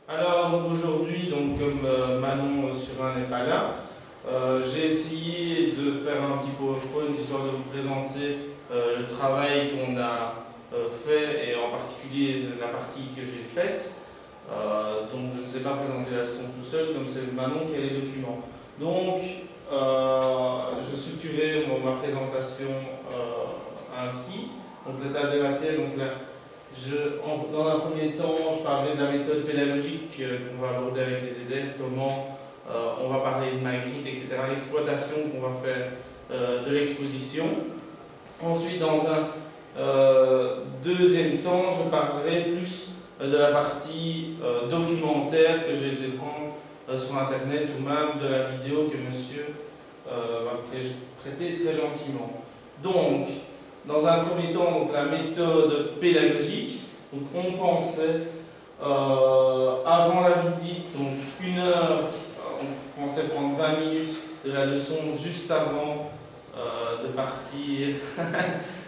Alors donc aujourd'hui, donc comme Manon Surin n'est pas là, j'ai essayé de faire un petit PowerPoint histoire de vous présenter le travail qu'on a fait et en particulier la partie que j'ai faite. Donc je ne sais pas présenter la leçon tout seul, comme c'est Manon qui a les documents. Donc je structurais ma présentation ainsi. Donc la table des matières, donc là, dans un premier temps, je parlerai de la méthode pédagogique qu'on va aborder avec les élèves, comment on va parler de Magritte, etc., l'exploitation qu'on va faire de l'exposition. Ensuite, dans un deuxième temps, je parlerai plus de la partie documentaire que j'ai été prendre sur Internet ou même de la vidéo que monsieur m'a prêtée très gentiment. Donc, dans un premier temps, donc, la méthode pédagogique, donc on pensait avant la visite, donc 1 heure, on pensait prendre 20 minutes de la leçon juste avant de partir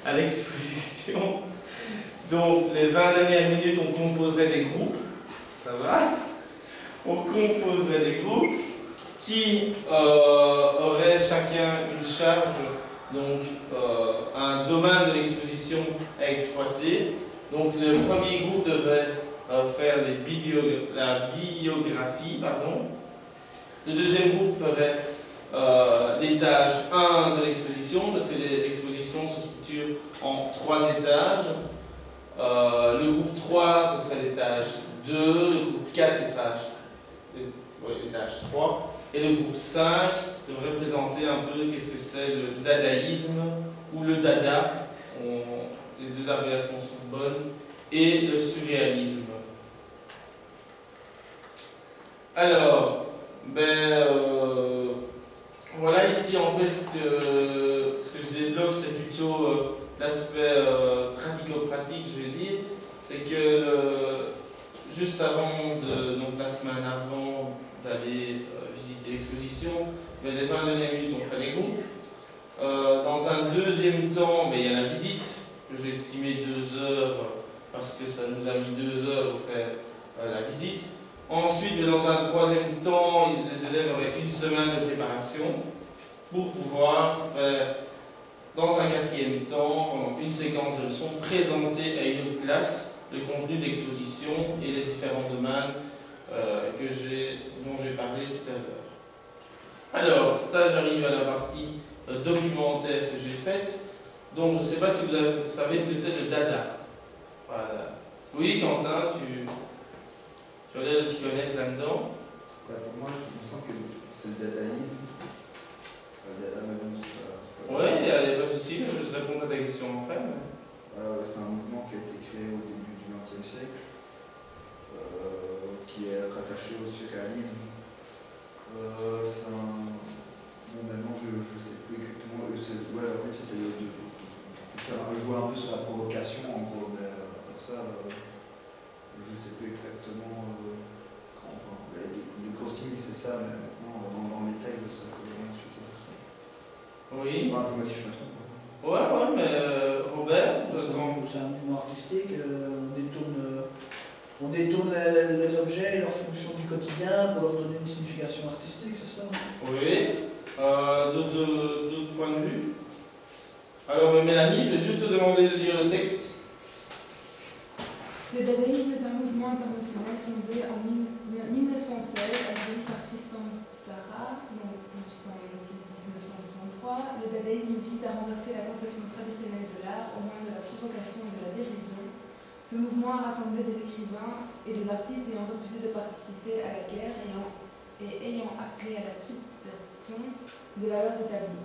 à l'exposition. Donc les 20 dernières minutes, on composerait des groupes, ça va? On composerait des groupes qui auraient chacun une charge, donc un domaine de l'exposition à exploiter. Donc le premier groupe devait faire la biographie, pardon. Le deuxième groupe ferait l'étage 1 de l'exposition, parce que l'exposition se structure en 3 étages. Le groupe 3, ce serait l'étage 2, le groupe 4, l'étage 3, et le groupe 5 devrait présenter un peu qu'est-ce que c'est le dadaïsme ou le dada, les deux abréviations sont bonnes, et le surréalisme. Alors, voilà ici en fait ce que je développe, c'est plutôt l'aspect pratico-pratique, je vais dire. C'est que juste avant, donc la semaine avant d'aller visiter l'exposition, les 20 dernières minutes on fait les groupes. Dans un deuxième temps, il y a la visite, que j'ai estimé 2 heures, parce que ça nous a mis 2 heures pour faire la visite. Ensuite, dans un troisième temps, les élèves auraient 1 semaine de préparation pour pouvoir faire, dans un quatrième temps, pendant une séquence de leçons, présenter à une autre classe le contenu d'exposition et les différents domaines dont j'ai parlé tout à l'heure. Alors, ça, j'arrive à la partie documentaire que j'ai faite. Donc, je ne sais pas si vous savez ce que c'est le dada. Voilà. Oui, Quentin, tu as l'air de t'y connaître là-dedans. Moi, il me semble que c'est le dadaïsme. Le dada, mais bon, c'est pas. Ouais, il n'y a pas de souci, je vais te répondre à ta question après. C'est un mouvement qui a été créé au début du XXe siècle, qui est rattaché au surréalisme. Maintenant, je ne sais plus exactement. En fait, c'était de faire jouer un peu sur la provocation, en gros, mais à part ça, je ne sais plus exactement. Le crossing, c'est ça, mais maintenant, dans les textes, je sais plus vraiment expliquer ça. Oui. Dis-moi si je me trompe. Ouais, mais Robert, c'est un mouvement artistique, on détourne les objets et leurs fonctions du quotidien pour leur donner une signification artistique, c'est ça? Oui. D'autres points de vue? Alors, Mélanie, je vais juste te demander de lire le texte. Le dadaïsme est un mouvement international fondé en 1916 avec par Tristan Tzara, donc 1866-1963. Le dadaïsme vise à renverser la conception traditionnelle de l'art au moyen de la provocation et de la dérision. Ce mouvement a rassemblé des écrivains et des artistes ayant refusé de participer à la guerre et ayant appelé à la subversion de la loi établie.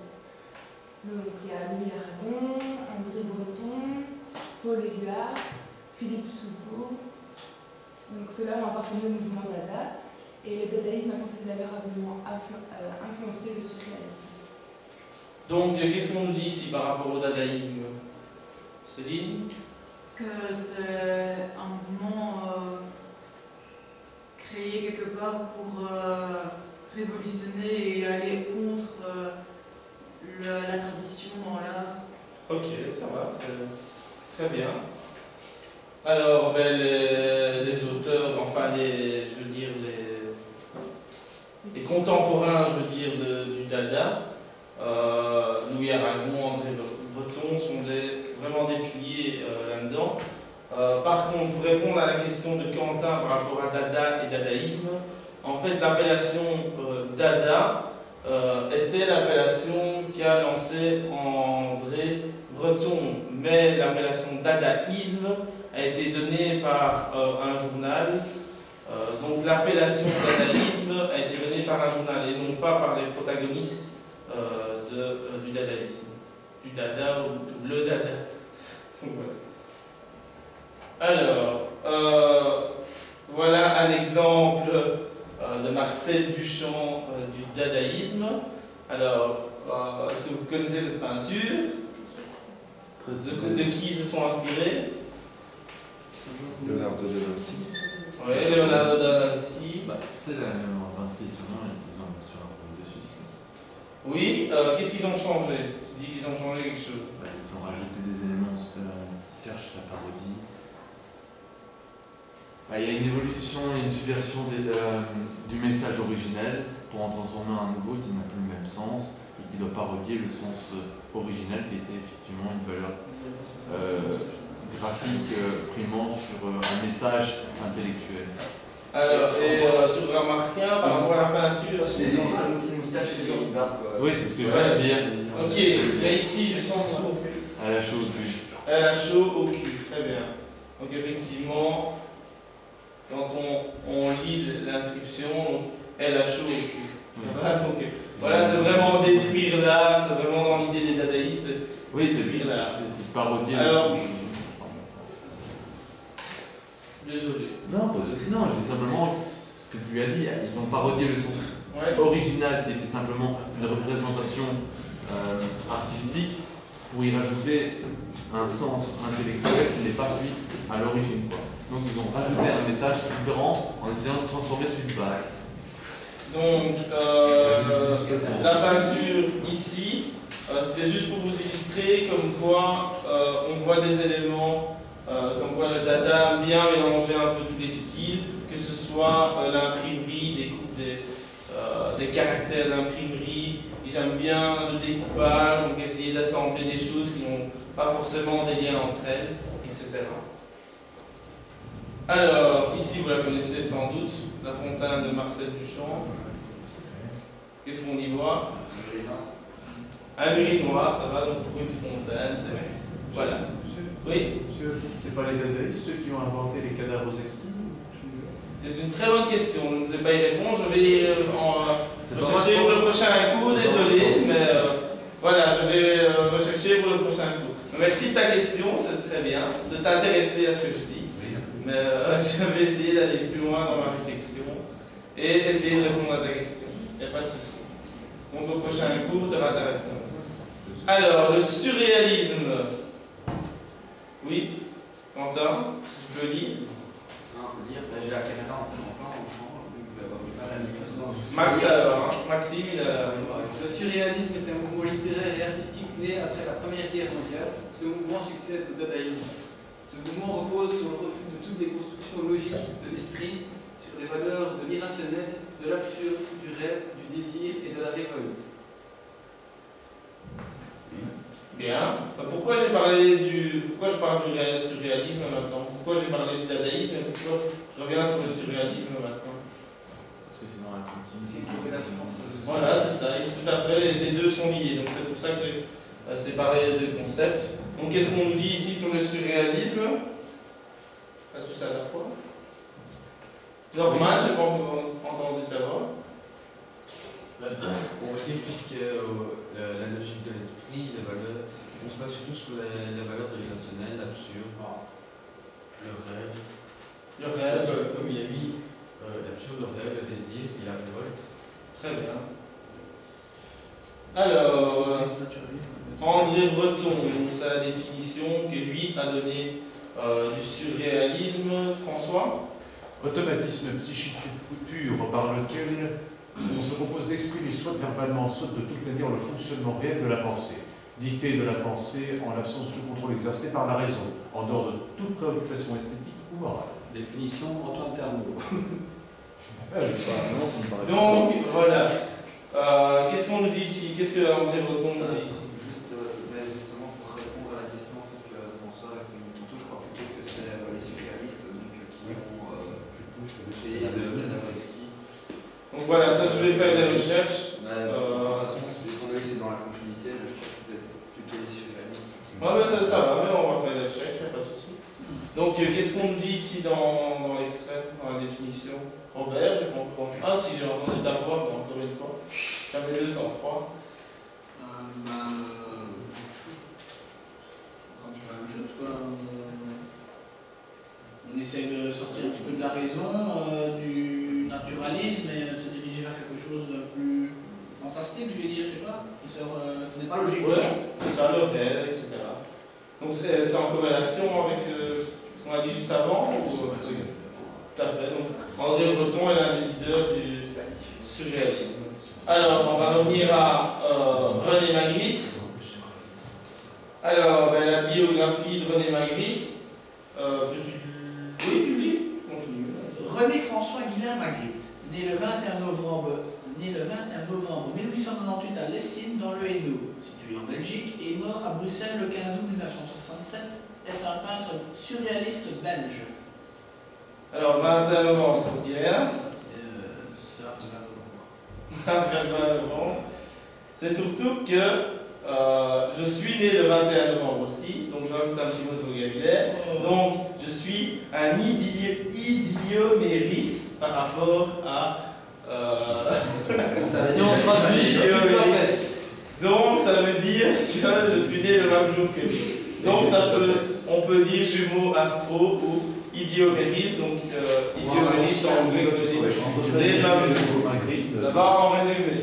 Donc il y a Louis Aragon, André Breton, Paul Éluard, Philippe Soucourt. Donc ceux-là ont appartenu au mouvement Dada, et le dadaïsme a considérablement influencé le surréalisme. Donc, qu'est-ce qu'on nous dit ici par rapport au dadaïsme? Céline? Que c'est un mouvement créé quelque part pour révolutionner et aller contre la tradition dans l'art. Ok, ça va, c'est très bien. Alors, ben, les auteurs, enfin, je veux dire, les contemporains, je veux dire, du Dada, Louis Aragon, André Breton, sont vraiment des piliers là-dedans. Par contre, pour répondre à la question de Quentin par rapport à Dada et Dadaïsme, en fait, l'appellation Dada était l'appellation qu'a lancée André Breton, mais l'appellation Dadaïsme a été donnée par un journal. Donc l'appellation dadaïsme a été donnée par un journal et non pas par les protagonistes du dadaïsme, du dada ou le dada. Donc, voilà. Alors, voilà un exemple de Marcel Duchamp du dadaïsme. Alors, est-ce que vous connaissez cette peinture? De qui ils se sont inspirés? Leonardo da Vinci. Oui, Leonardo da Vinci. C'est la même, enfin, c'est sûrement, ils ont sur un peu dessus. Oui, qu'est-ce qu'ils ont changé? Tu dis qu'ils ont changé quelque chose. Ils ont rajouté des éléments qui cherchent la parodie. Il y a une évolution, une subversion du message originel pour en transformer un nouveau qui n'a plus le même sens et qui doit parodier le sens original qui était effectivement une valeur graphique primant sur un message intellectuel. Alors, et tu remarques par rapport à la peinture? Les petite moustache et les gens de barbe, quoi. Oui, c'est ce que je veux dire. Ok, là ici, du sens au cul. À la chose du. Elle a chaud au cul, très bien. Donc effectivement, quand on lit l'inscription, elle a chaud au cul. Voilà, donc, voilà, c'est vraiment détruire là, c'est vraiment dans l'idée des dadaïstes. Oui, c'est là. C'est parodier Alors, le sens. Désolé. Non, je dis simplement ce que tu lui as dit, ils ont parodié le sens original qui était simplement une représentation artistique pour y rajouter un sens intellectuel qui n'est pas celui à l'origine. Donc ils ont rajouté un message différent en essayant de transformer sur une base. Donc la peinture ici, c'était juste pour vous illustrer comme quoi on voit des éléments, comme quoi le dada aime bien mélanger un peu tous les styles, que ce soit l'imprimerie, des coupes des caractères d'imprimerie. J'aime bien le découpage, donc essayer d'assembler des choses qui n'ont pas forcément des liens entre elles, etc. Alors, ici vous la connaissez sans doute, la fontaine de Marcel Duchamp. Qu'est-ce qu'on y voit? Un murille noir, ça va, donc pour une fontaine, c'est vrai. Voilà. Oui? C'est pas les dadaïstes ceux qui ont inventé les cadavres exquis? C'est une très bonne question, je ne sais pas y répondre, je vais rechercher pour le prochain cours, désolé, mais voilà, je vais rechercher pour le prochain cours. Merci de ta question, c'est très bien, de t'intéresser à ce que je dis, mais je vais essayer d'aller plus loin dans ma réflexion et essayer de répondre à ta question, il n'y a pas de souci. Donc au prochain cours, tu auras ta réponse. Alors, le surréalisme. Oui, Quentin, tu peux lire? Non, faut dire, j'ai la caméra en plan, donc vous pouvez avoir du mal à lire ça. Max alors, hein. Maxime, il a... Le surréalisme est un mouvement littéraire et artistique né après la Première Guerre mondiale. Ce mouvement succède au dadaïsme. Ce mouvement repose sur le refus de toutes les constructions logiques de l'esprit, sur les valeurs de l'irrationnel, de l'absurde, du rêve, du désir et de la révolte. Bien. Pourquoi je parle du surréalisme maintenant? Pourquoi j'ai parlé du dadaïsme et pourquoi je reviens sur le surréalisme maintenant? Parce que sinon elle continue. Voilà, c'est ça, tout à fait, les deux sont liés, donc c'est pour ça que j'ai séparé les deux concepts. Donc qu'est-ce qu'on dit ici sur le surréalisme? Ça tout ça à la fois. Normal, j'ai pas entendu ta voix. On retire tout ce qui est la logique de l'esprit, les valeurs. On se base surtout sur les valeurs de l'irrationnel, l'absurde, le rêve. Le rêve. Comme il a mis l'absurde, le rêve, le désir et la révolte. Très bien. Alors, André Breton, c'est la définition que lui a donnée du surréalisme. François? Automatisme psychique pur par lequel on se propose d'exprimer soit verbalement, soit de toute manière le fonctionnement réel de la pensée. dictée de la pensée en l'absence de tout contrôle exercé par la raison, en dehors de toute préoccupation esthétique ou morale. Définition Antoine Carnot. Donc, voilà. Qu'est-ce qu'on nous dit ici? Qu'est-ce que André Breton nous dit ici? Justement, pour répondre à la question en fait, que François a fait tantôt, je crois plutôt que c'est les surréalistes donc, qui ont créé le Kadavrevski. Donc voilà, ça je vais faire des recherches. De toute façon, étant donné que c'est dans la continuité, je crois que c'était plutôt les surréalistes. Ouais, mais ça va, mais on va faire des recherches, il n'y a pas de souci. Donc, qu'est-ce qu'on nous dit ici dans l'extrait, dans la définition? Robert, je comprends. Ah, si j'ai entendu ta voix, mais encore une fois. J'avais 203. La même chose, quoi. On essaye de sortir un petit peu de la raison, du naturalisme et de se diriger vers quelque chose de plus fantastique, je vais dire, je sais pas, qui n'est pas logique. Ouais, c'est ça, le réel, etc. Donc c'est en corrélation avec ce qu'on a dit juste avant ou... Tout à fait. Donc André Breton est l'un des leaders du surréalisme. Alors, on va revenir à René Magritte. Alors, la biographie de René Magritte. Oui, Julie, continue. René François Guillain Magritte, né le 21 novembre 1898 à Lessines dans le Hainaut, situé en Belgique, et mort à Bruxelles le 15 août 1967, est un peintre surréaliste belge. Alors, 21 novembre, ça vous dit rien? C'est après 21 novembre. C'est surtout que je suis né le 21 novembre aussi, donc je rajoute un petit mot de vocabulaire. Donc, je suis un idioméris par rapport à. Si on traduit, donc, ça veut dire que je suis né le même jour que lui. Donc, on peut dire jumeau astro ou idioméris, donc idioméris en anglais, ça va en résumé.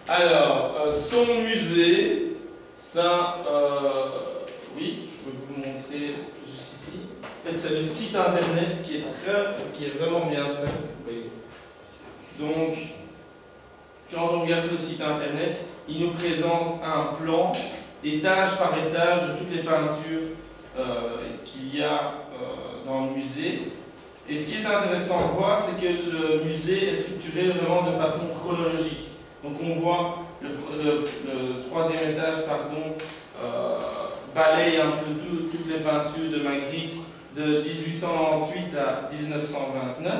Alors, son musée, ça, oui, je peux vous montrer juste ici. En fait, c'est le site internet qui est vraiment bien fait. Donc, quand on regarde le site internet, il nous présente un plan, étage par étage, de toutes les peintures qu'il y a dans le musée. Et ce qui est intéressant à voir, c'est que le musée est structuré vraiment de façon chronologique. Donc on voit le troisième étage, balaye un peu toutes les peintures de Magritte de 1898 à 1929.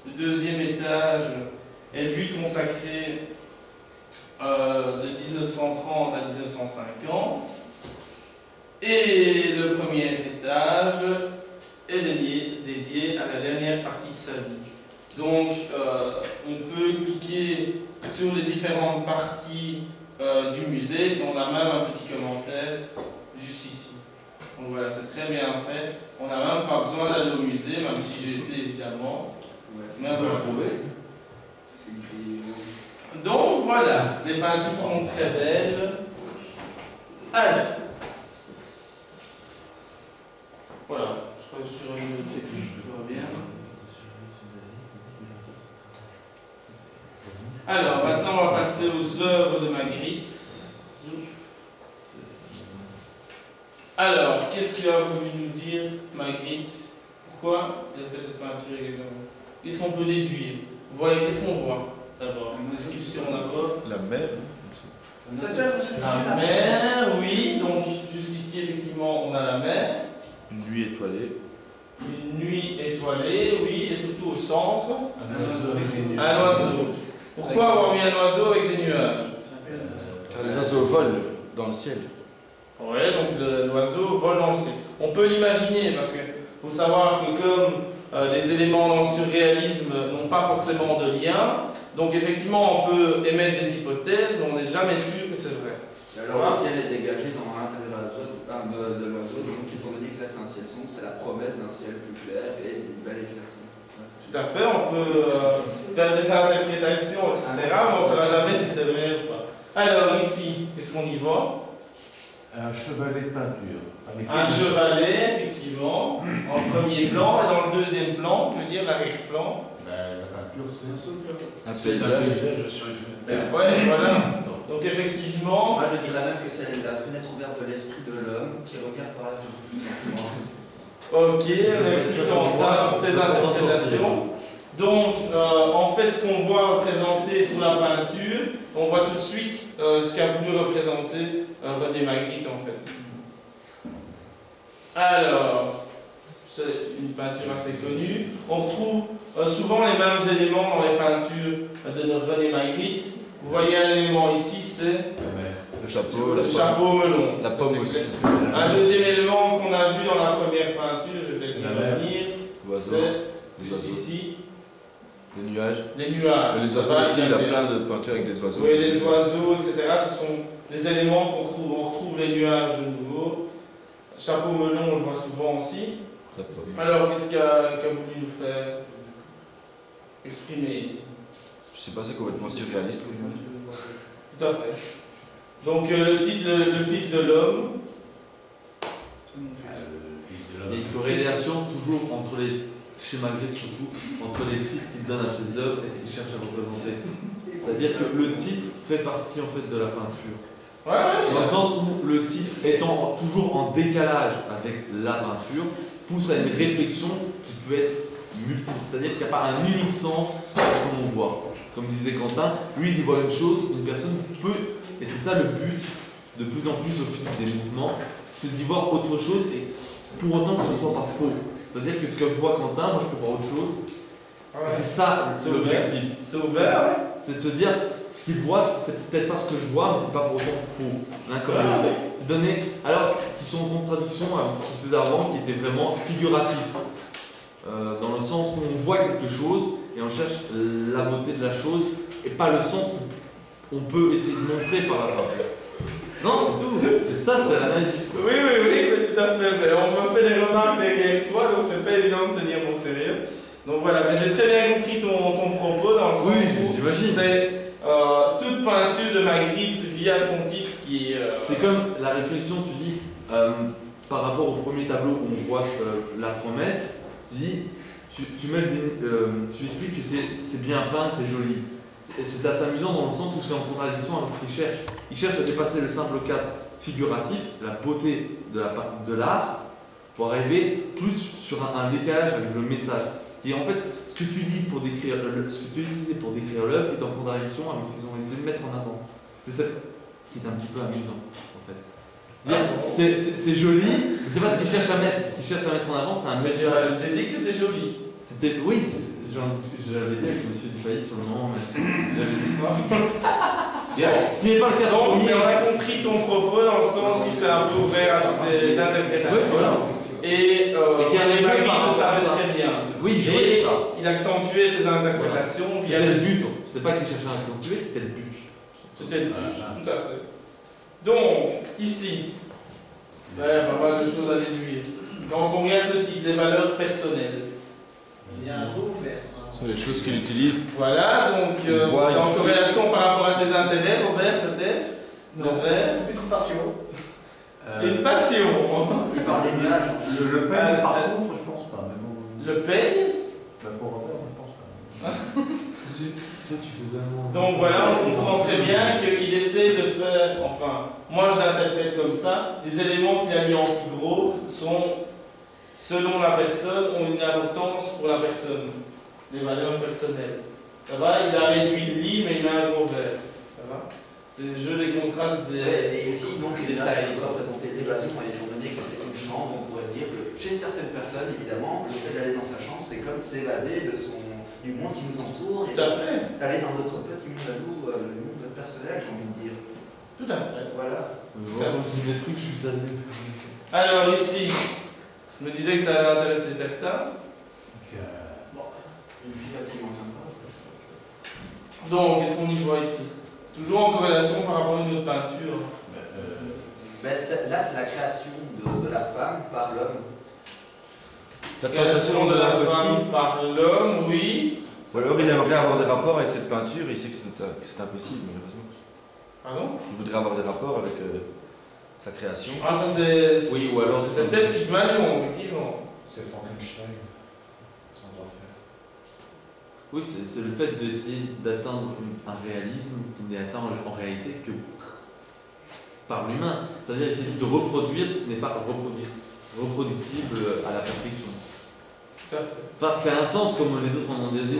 Le deuxième étage est lui consacré de 1930 à 1950. Et le premier étage est dédié à la dernière partie de sa vie. Donc, on peut cliquer sur les différentes parties du musée. On a même un petit commentaire juste ici. Donc voilà, c'est très bien fait. On n'a même pas besoin d'aller au musée, même si j'ai été évidemment. Mais voilà. Donc voilà, les peintures sont très belles. Alors, voilà, je crois que sur une tout va bien. Alors, maintenant, on va passer aux œuvres de Magritte. Alors, qu'est-ce qu'il a voulu nous dire, Magritte? Pourquoi il a fait cette peinture exactement? Qu'est-ce qu'on peut déduire? Vous voyez, qu'est-ce qu'on voit d'abord? Une description d'abord. La mer. Cette œuvre, c'est La mer, oui. Donc, juste ici, effectivement, on a la mer. Une nuit étoilée. Une nuit étoilée, oui, et surtout au centre. Un oiseau avec des nuages. Un oiseau. Pourquoi avoir mis un oiseau avec des nuages? Car les oiseaux volent dans le ciel. Oui, donc l'oiseau vole dans le ciel. On peut l'imaginer parce qu'il faut savoir que comme les éléments dans le surréalisme n'ont pas forcément de lien, donc effectivement on peut émettre des hypothèses, mais on n'est jamais sûr que c'est vrai. Et alors le ciel est dégagé dans l'intérieur de l'oiseau, donc étant donné que là c'est un ciel sombre, c'est la promesse d'un ciel plus clair et d'une belle éclaircie. Tout à fait, on peut faire des interprétations, etc., mais on ne saura jamais si c'est vrai ou pas. Alors ici, qu'est-ce qu'on y voit? Un chevalet de peinture. Un chevalet, effectivement, en premier plan, et dans le deuxième plan, je veux dire l'arrière-plan. La peinture, c'est un paysage sur une fenêtre. Ouais, voilà. Donc effectivement... Moi je dirais même que c'est la fenêtre ouverte de l'esprit de l'homme qui regarde par la fenêtre. Ok, merci Quentin pour tes interprétations. Donc, en fait, ce qu'on voit représenté sur la peinture, on voit tout de suite ce qu'a voulu représenter René Magritte, en fait. Alors, c'est une peinture assez connue. On retrouve souvent les mêmes éléments dans les peintures de René Magritte. Vous voyez un élément ici, c'est le chapeau, le chapeau melon. La pomme aussi. Un deuxième élément qu'on a vu dans la première peinture, je vais peut-être y revenir, c'est juste ici. Les nuages. Les nuages. Les oiseaux aussi, il y a plein de peintures avec des oiseaux. Oui, les oiseaux, etc. Ce sont les éléments qu'on retrouve. On retrouve les nuages de nouveau. Chapeau melon, on le voit souvent aussi. Alors, qu'est-ce qu'a voulu nous faire exprimer ici? Je sais pas, c'est complètement surréaliste. Tout à fait. Donc, le titre, le Fils de l'homme. Il y a une corrélation toujours entre les, chez Magritte surtout, entre les titres qu'il donne à ses œuvres et ce qu'il cherche à représenter. C'est-à-dire que le titre fait partie en fait de la peinture. Dans le sens où le titre étant toujours en décalage avec la peinture, pousse à une réflexion qui peut être multiple. C'est-à-dire qu'il n'y a pas un unique sens à ce qu'on voit. Comme disait Quentin, lui il y voit une chose, une personne peut, et c'est ça le but de plus en plus au fil des mouvements, c'est d'y voir autre chose et pour autant que ce ne soit pas faux. C'est-à-dire que ce que voit Quentin, moi je peux voir autre chose. Et c'est ça, c'est l'objectif. C'est ouvert. C'est de se dire, ce qu'il voit, c'est peut-être pas ce que je vois, mais c'est pas pour autant faux. L'un comme l'autre. C'est donné, alors qu'ils sont en contradiction avec ce qui se faisait avant, qui était vraiment figuratif. Dans le sens où on voit quelque chose et on cherche la beauté de la chose et pas le sens qu'on peut essayer de montrer par la peinture. Non, c'est tout. C'est ça, c'est l'analyse. Oui, tout à fait. Mais on me fait des remarques derrière toi, donc c'est pas évident de tenir mon sérieux. Donc voilà, mais j'ai très bien compris ton propos dans le sens où c'est toute peinture de Magritte via son titre qui est... C'est comme la réflexion, tu dis, par rapport au premier tableau où on voit la promesse, tu dis, tu expliques que c'est bien peint, c'est joli. C'est assez amusant dans le sens où c'est en contradiction avec ce qu'il cherche. Il cherche à dépasser le simple cadre figuratif, la beauté de l'art, pour arriver plus sur un décalage avec le message. Ce qui est en fait ce que tu dis pour décrire l'œuvre est en contradiction avec ce qu'ils ont essayé de mettre en avant. C'est ça qui est un petit peu amusant en fait. C'est joli, mais c'est pas ce qu'ils cherchent à mettre. Ce qu'ils cherchent à mettre en avant, c'est un message. J'ai dit que c'était joli. Oui, j'avais dit avec M. Dufay sur le moment, mais j'avais dit quoi. Ce qui n'est pas le cas. Donc, on a compris ton propos dans le sens où c'est un peu ouvert à toutes les interprétations. Oui, voilà. Et René Magritte le savait très bien. Oui, et il accentuait ses interprétations via le but. C'est pas qu'il cherchait à accentuer, c'était le but. C'était le but, tout à fait. Donc, ici, pas mal de choses à déduire. Quand on regarde le titre, les valeurs personnelles. Il y a un beau vert. Ce sont les choses qu'il utilise. Voilà, donc c'est en corrélation par rapport à tes intérêts, Robert, peut-être. Une passion. Une passion. Il parle des nuages. Le peigne, par contre, je pense pas. Mais bon. Le peigne Pour Robert, je pense pas. Donc voilà, on comprend très bien qu'il essaie de faire, enfin, moi je l'interprète comme ça, les éléments qu'il a mis en plus gros sont, selon la personne, ont une importance pour la personne, les valeurs personnelles. Ça va? Il a réduit le lit, mais il met un gros vert. Ça va? C'est le jeu des contrastes des... Et ici, donc, les détails représenter l'évasion, étant donné que c'est une chambre, on pourrait se dire que chez certaines personnes, évidemment, le fait d'aller dans sa chambre, c'est comme s'évader du monde qui nous entoure et d'aller dans notre petit monde à nous, le monde personnel, j'ai envie de dire. Tout à fait. Voilà. Des trucs, je suis salué. Alors ici, je me disais que ça allait intéresser certains. Bon, une fille qui m'entend pas. Donc, qu'est-ce qu'on y voit ici? Toujours en corrélation par rapport à une autre peinture. Là, c'est la création de la femme par l'homme. La création de la femme par l'homme, oui. Ou alors il aimerait avoir des rapports avec cette peinture et il sait que c'est impossible, malheureusement. Pardon? Il voudrait avoir des rapports avec sa création. Ah, ça c'est. Oui, ou alors c'est peut-être Pygmalion, effectivement. C'est Frankenstein. Ça doit faire. Oui, c'est le fait d'essayer d'atteindre un réalisme qui n'est atteint en réalité que par l'humain. C'est-à-dire essayer de reproduire ce qui n'est pas reproductible à la perfection. Enfin, c'est un sens comme les autres en ont dit,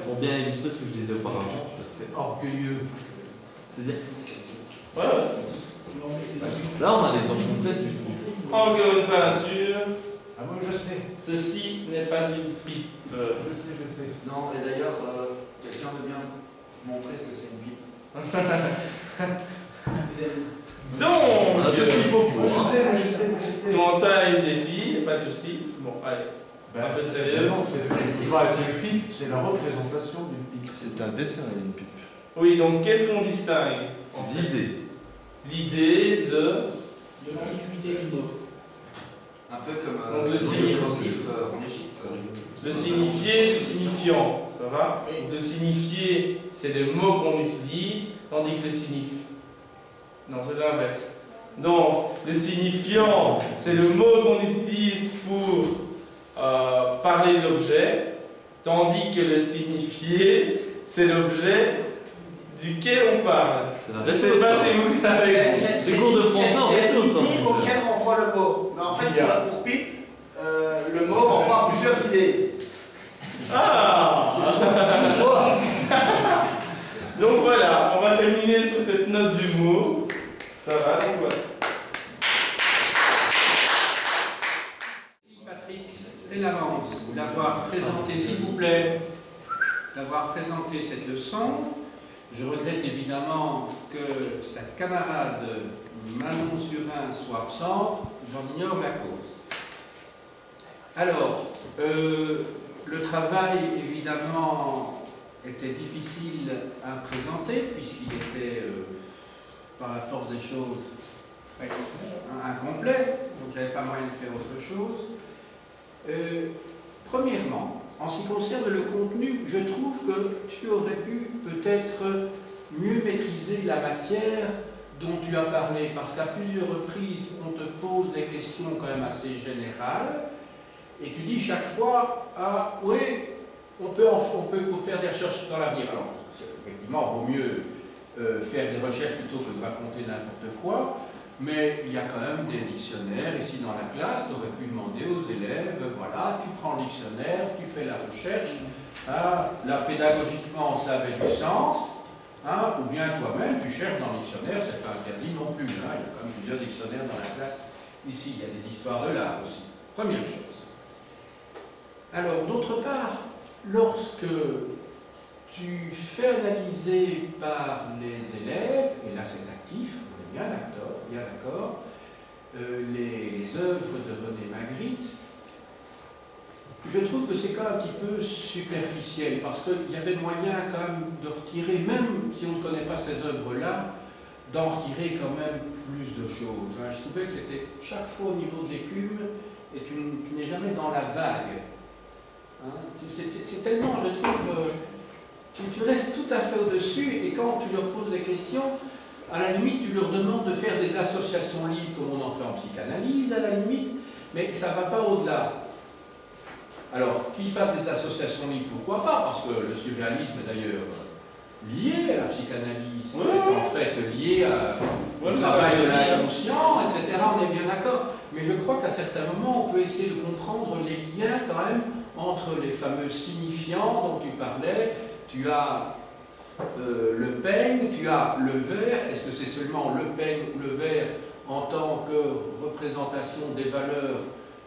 pour bien illustrer ce que je disais auparavant. C'est orgueilleux. C'est-à-dire. Là, on a l'exemple complet du coup. Encore une peinture. Ah, moi je sais. Ceci n'est pas une pipe. Je sais. Non, et d'ailleurs, quelqu'un veut bien montrer ce que c'est une pipe. Donc, je sais. Quentin a une défi, pas de souci. Bon, allez. Un peu sérieux. C'est pas une pipe, c'est la représentation d'une pipe. C'est un dessin d'une pipe. Oui, donc qu'est-ce qu'on distingue? L'idée. L'idée de l'ambiguïté du mot. Un peu comme le signifie en Égypte. Le signifié du signifiant, ça va? Le signifié, c'est le mot qu'on utilise, tandis que le signif. Non, c'est l'inverse. Donc, le signifiant, c'est le mot qu'on utilise pour parler de l'objet, tandis que le signifié, c'est l'objet duquel on parle. Je sais pas si vous avez. C'est cours de français en fait. C'est l'idée auquel renvoie le mot. Mais en fait, pour pipe, le mot renvoie à plusieurs idées. Ah. Donc voilà, on va terminer sur cette note d'humour. Ça va, donc voilà. Patrick Tellamance, d'avoir présenté, s'il vous plaît, d'avoir présenté cette leçon. Je regrette évidemment que sa camarade Manon Surin soit absente, j'en ignore la cause. Alors, le travail évidemment était difficile à présenter puisqu'il était, par la force des choses, incomplet, donc j'avais pas moyen de faire autre chose. Premièrement, en ce qui concerne le contenu, je trouve que tu aurais pu peut-être mieux maîtriser la matière dont tu as parlé, parce qu'à plusieurs reprises, on te pose des questions quand même assez générales, et tu dis chaque fois, ah oui, on peut faire des recherches dans l'avenir. Alors, effectivement, il vaut mieux faire des recherches plutôt que de raconter n'importe quoi, mais il y a quand même des dictionnaires ici dans la classe. Tu aurais pu demander aux élèves, voilà, tu prends le dictionnaire, tu fais la recherche, hein, là pédagogiquement ça avait du sens, hein, ou bien toi-même tu cherches dans le dictionnaire, c'est pas interdit non plus, hein, il y a quand même plusieurs dictionnaires dans la classe ici, il y a des histoires de l'art aussi, première chose. Alors d'autre part, lorsque tu fais analyser par les élèves, et là c'est actif, on est bien d'accord, les œuvres de René Magritte, je trouve que c'est quand même un petit peu superficiel, parce qu'il y avait moyen quand même de retirer, même si on ne connaît pas ces œuvres-là, d'en retirer quand même plus de choses. Hein. Je trouvais que c'était chaque fois au niveau de l'écume, et tu n'es jamais dans la vague. Hein. C'est tellement, je trouve, tu restes tout à fait au-dessus, et quand tu leur poses des questions, à la limite, tu leur demandes de faire des associations libres comme on en fait en psychanalyse, à la limite, mais ça ne va pas au-delà. Alors, qu'ils fassent des associations libres, pourquoi pas? Parce que le surréalisme est d'ailleurs lié à la psychanalyse, c'est en fait lié au travail de l'inconscient, etc. On est bien d'accord. Mais je crois qu'à certains moments, on peut essayer de comprendre les liens quand même entre les fameux signifiants dont tu parlais. Tu as le peigne, tu as le verre. Est-ce que c'est seulement le peigne ou le verre en tant que représentation des valeurs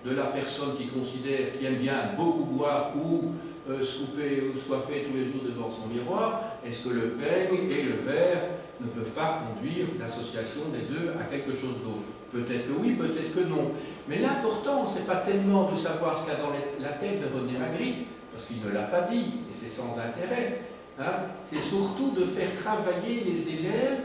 de la personne qui considère, qui aime bien beaucoup boire ou se couper ou soiffer tous les jours devant son miroir? Est-ce que le peigne et le verre ne peuvent pas conduire l'association des deux à quelque chose d'autre? Peut-être que oui, peut-être que non. Mais l'important, ce n'est pas tellement de savoir ce qu'il y a dans la tête de René Magritte, parce qu'il ne l'a pas dit, et c'est sans intérêt. Hein, c'est surtout de faire travailler les élèves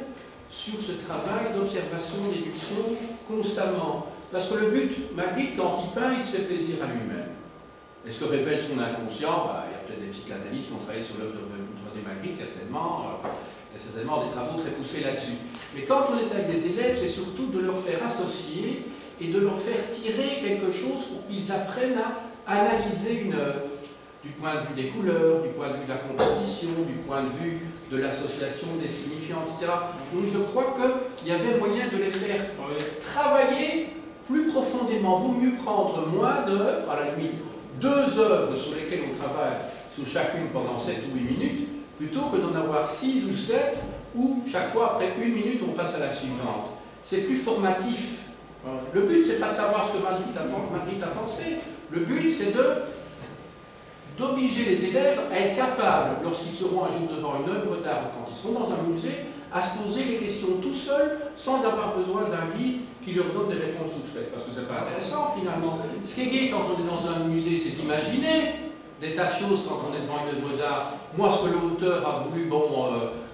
sur ce travail d'observation, d'éducation constamment. Parce que le but, Magritte, quand il peint, il se fait plaisir à lui-même. Est-ce que révèle son inconscient? Il y a peut-être des psychanalystes qui ont travaillé sur l'œuvre de René Magritte, certainement. Il y a certainement des travaux très poussés là-dessus. Mais quand on est avec des élèves, c'est surtout de leur faire associer et de leur faire tirer quelque chose pour qu'ils apprennent à analyser une œuvre. du point de vue des couleurs, du point de vue de la composition, du point de vue de l'association des signifiants, etc. Donc je crois qu'il y avait moyen de les faire travailler plus profondément. Vaut mieux prendre moins d'œuvres, à la limite 2 œuvres sur lesquelles on travaille sur chacune pendant 7 ou 8 minutes, plutôt que d'en avoir 6 ou 7, où chaque fois après 1 minute on passe à la suivante. C'est plus formatif. Le but, c'est pas de savoir ce que Marguerite a pensé. Le but, c'est d'obliger les élèves à être capables, lorsqu'ils seront un jour devant une œuvre d'art, quand ils seront dans un musée, à se poser les questions tout seuls, sans avoir besoin d'un guide qui leur donne des réponses toutes faites. Parce que c'est pas intéressant, finalement. Ce qui est gai quand on est dans un musée, c'est d'imaginer des tas de choses quand on est devant une œuvre d'art. Moi, ce que l'auteur a voulu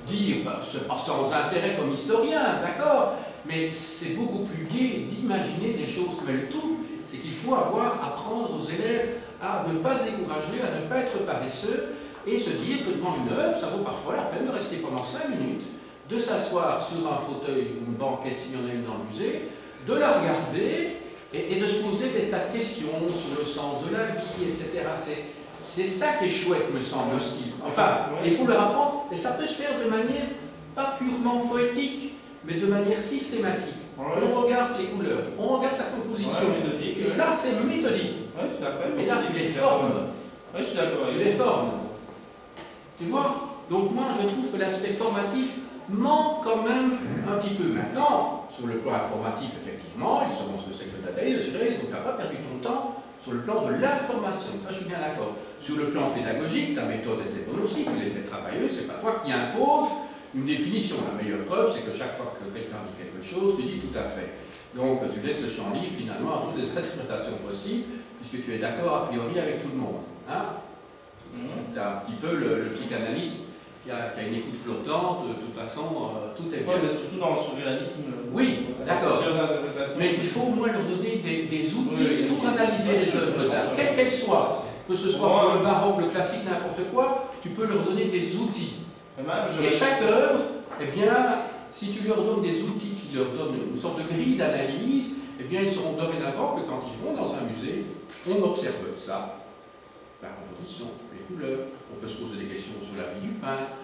dire, c'est pas sans intérêt comme historien, d'accord, mais c'est beaucoup plus gai d'imaginer des choses. Mais le tout, c'est qu'il faut apprendre aux élèves à ne pas se décourager, à ne pas être paresseux, et se dire que devant une œuvre, ça vaut parfois la peine de rester pendant 5 minutes, de s'asseoir sur un fauteuil ou une banquette, s'il y en a une dans le musée, de la regarder et de se poser des tas de questions sur le sens de la vie, etc. C'est ça qui est chouette, me semble-t-il. Enfin, il faut leur apprendre, et ça peut se faire de manière pas purement poétique, mais de manière systématique. On regarde les couleurs, on regarde la composition, et ça c'est méthodique. Tout à fait. Et là tu les formes. Je suis d'accord. Tu les formes. Tu vois? Donc moi je trouve que l'aspect formatif manque quand même un petit peu. Maintenant, sur le plan informatif, effectivement, ils sauront ce que c'est que le dadaïsme, donc tu n'as pas perdu ton temps sur le plan de l'information, ça je suis bien d'accord. Sur le plan pédagogique, ta méthode était bonne aussi, tu les fais travailler, c'est pas toi qui imposes une définition. La meilleure preuve, c'est que chaque fois que quelqu'un dit quelque chose, tu dis tout à fait. Donc tu laisses le champ libre finalement à toutes les interprétations possibles, puisque tu es d'accord a priori avec tout le monde. Hein? Tu as un petit peu le psychanalyste qui a une écoute flottante, de toute façon, tout est bien. Mais surtout dans le surréalisme. Oui, d'accord. Mais il faut au moins leur donner des outils pour analyser les œuvres d'art, quelles qu'elles soient. Que ce soit pour le baroque, le classique, n'importe quoi, tu peux leur donner des outils. Et chaque œuvre, eh bien, si tu leur donnes des outils qui leur donnent une sorte de grille d'analyse, eh bien, ils sauront dorénavant que quand ils vont dans un musée, on observe ça, la composition, les couleurs, on peut se poser des questions sur la vie du peintre,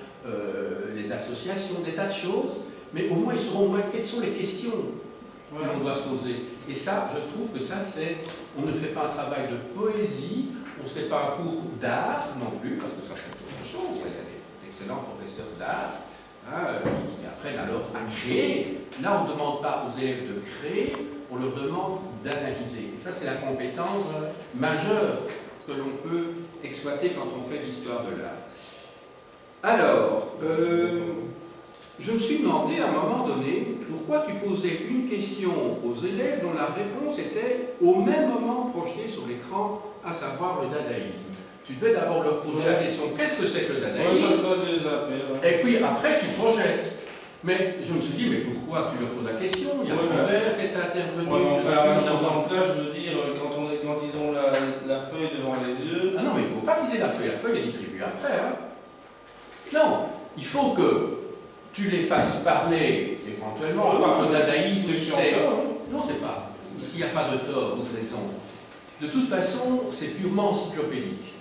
les associations, des tas de choses, mais au moins ils sauront au moins quelles sont les questions que l'on doit se poser. Et ça, je trouve que ça, c'est, on ne fait pas un travail de poésie, on ne fait pas un cours d'art non plus, parce que ça c'est autre chose, il y a des excellents professeurs d'art, qui apprennent alors à créer. Là, on ne demande pas aux élèves de créer, on leur demande d'analyser. Et ça, c'est la compétence majeure que l'on peut exploiter quand on fait l'histoire de l'art. Alors, je me suis demandé à un moment donné pourquoi tu posais une question aux élèves dont la réponse était au même moment projetée sur l'écran, à savoir le dadaïsme. Tu devais d'abord leur poser la question, qu'est-ce que c'est que le dadaïsme? Et puis après, tu projettes. Mais je me suis dit, mais pourquoi tu leur poses la question? Il y a Robert qui est intervenu. Enfin, un certain cas, je veux dire, quand ils ont la feuille devant les yeux. Ah non, mais il ne faut pas qu'ils aient la feuille est distribuée après. Hein. Non, il faut que tu les fasses parler éventuellement. Le dadaïsme, c'est. Non, c'est pas. Ici, il n'y a pas de tort ou de raison. De toute façon, c'est purement encyclopédique.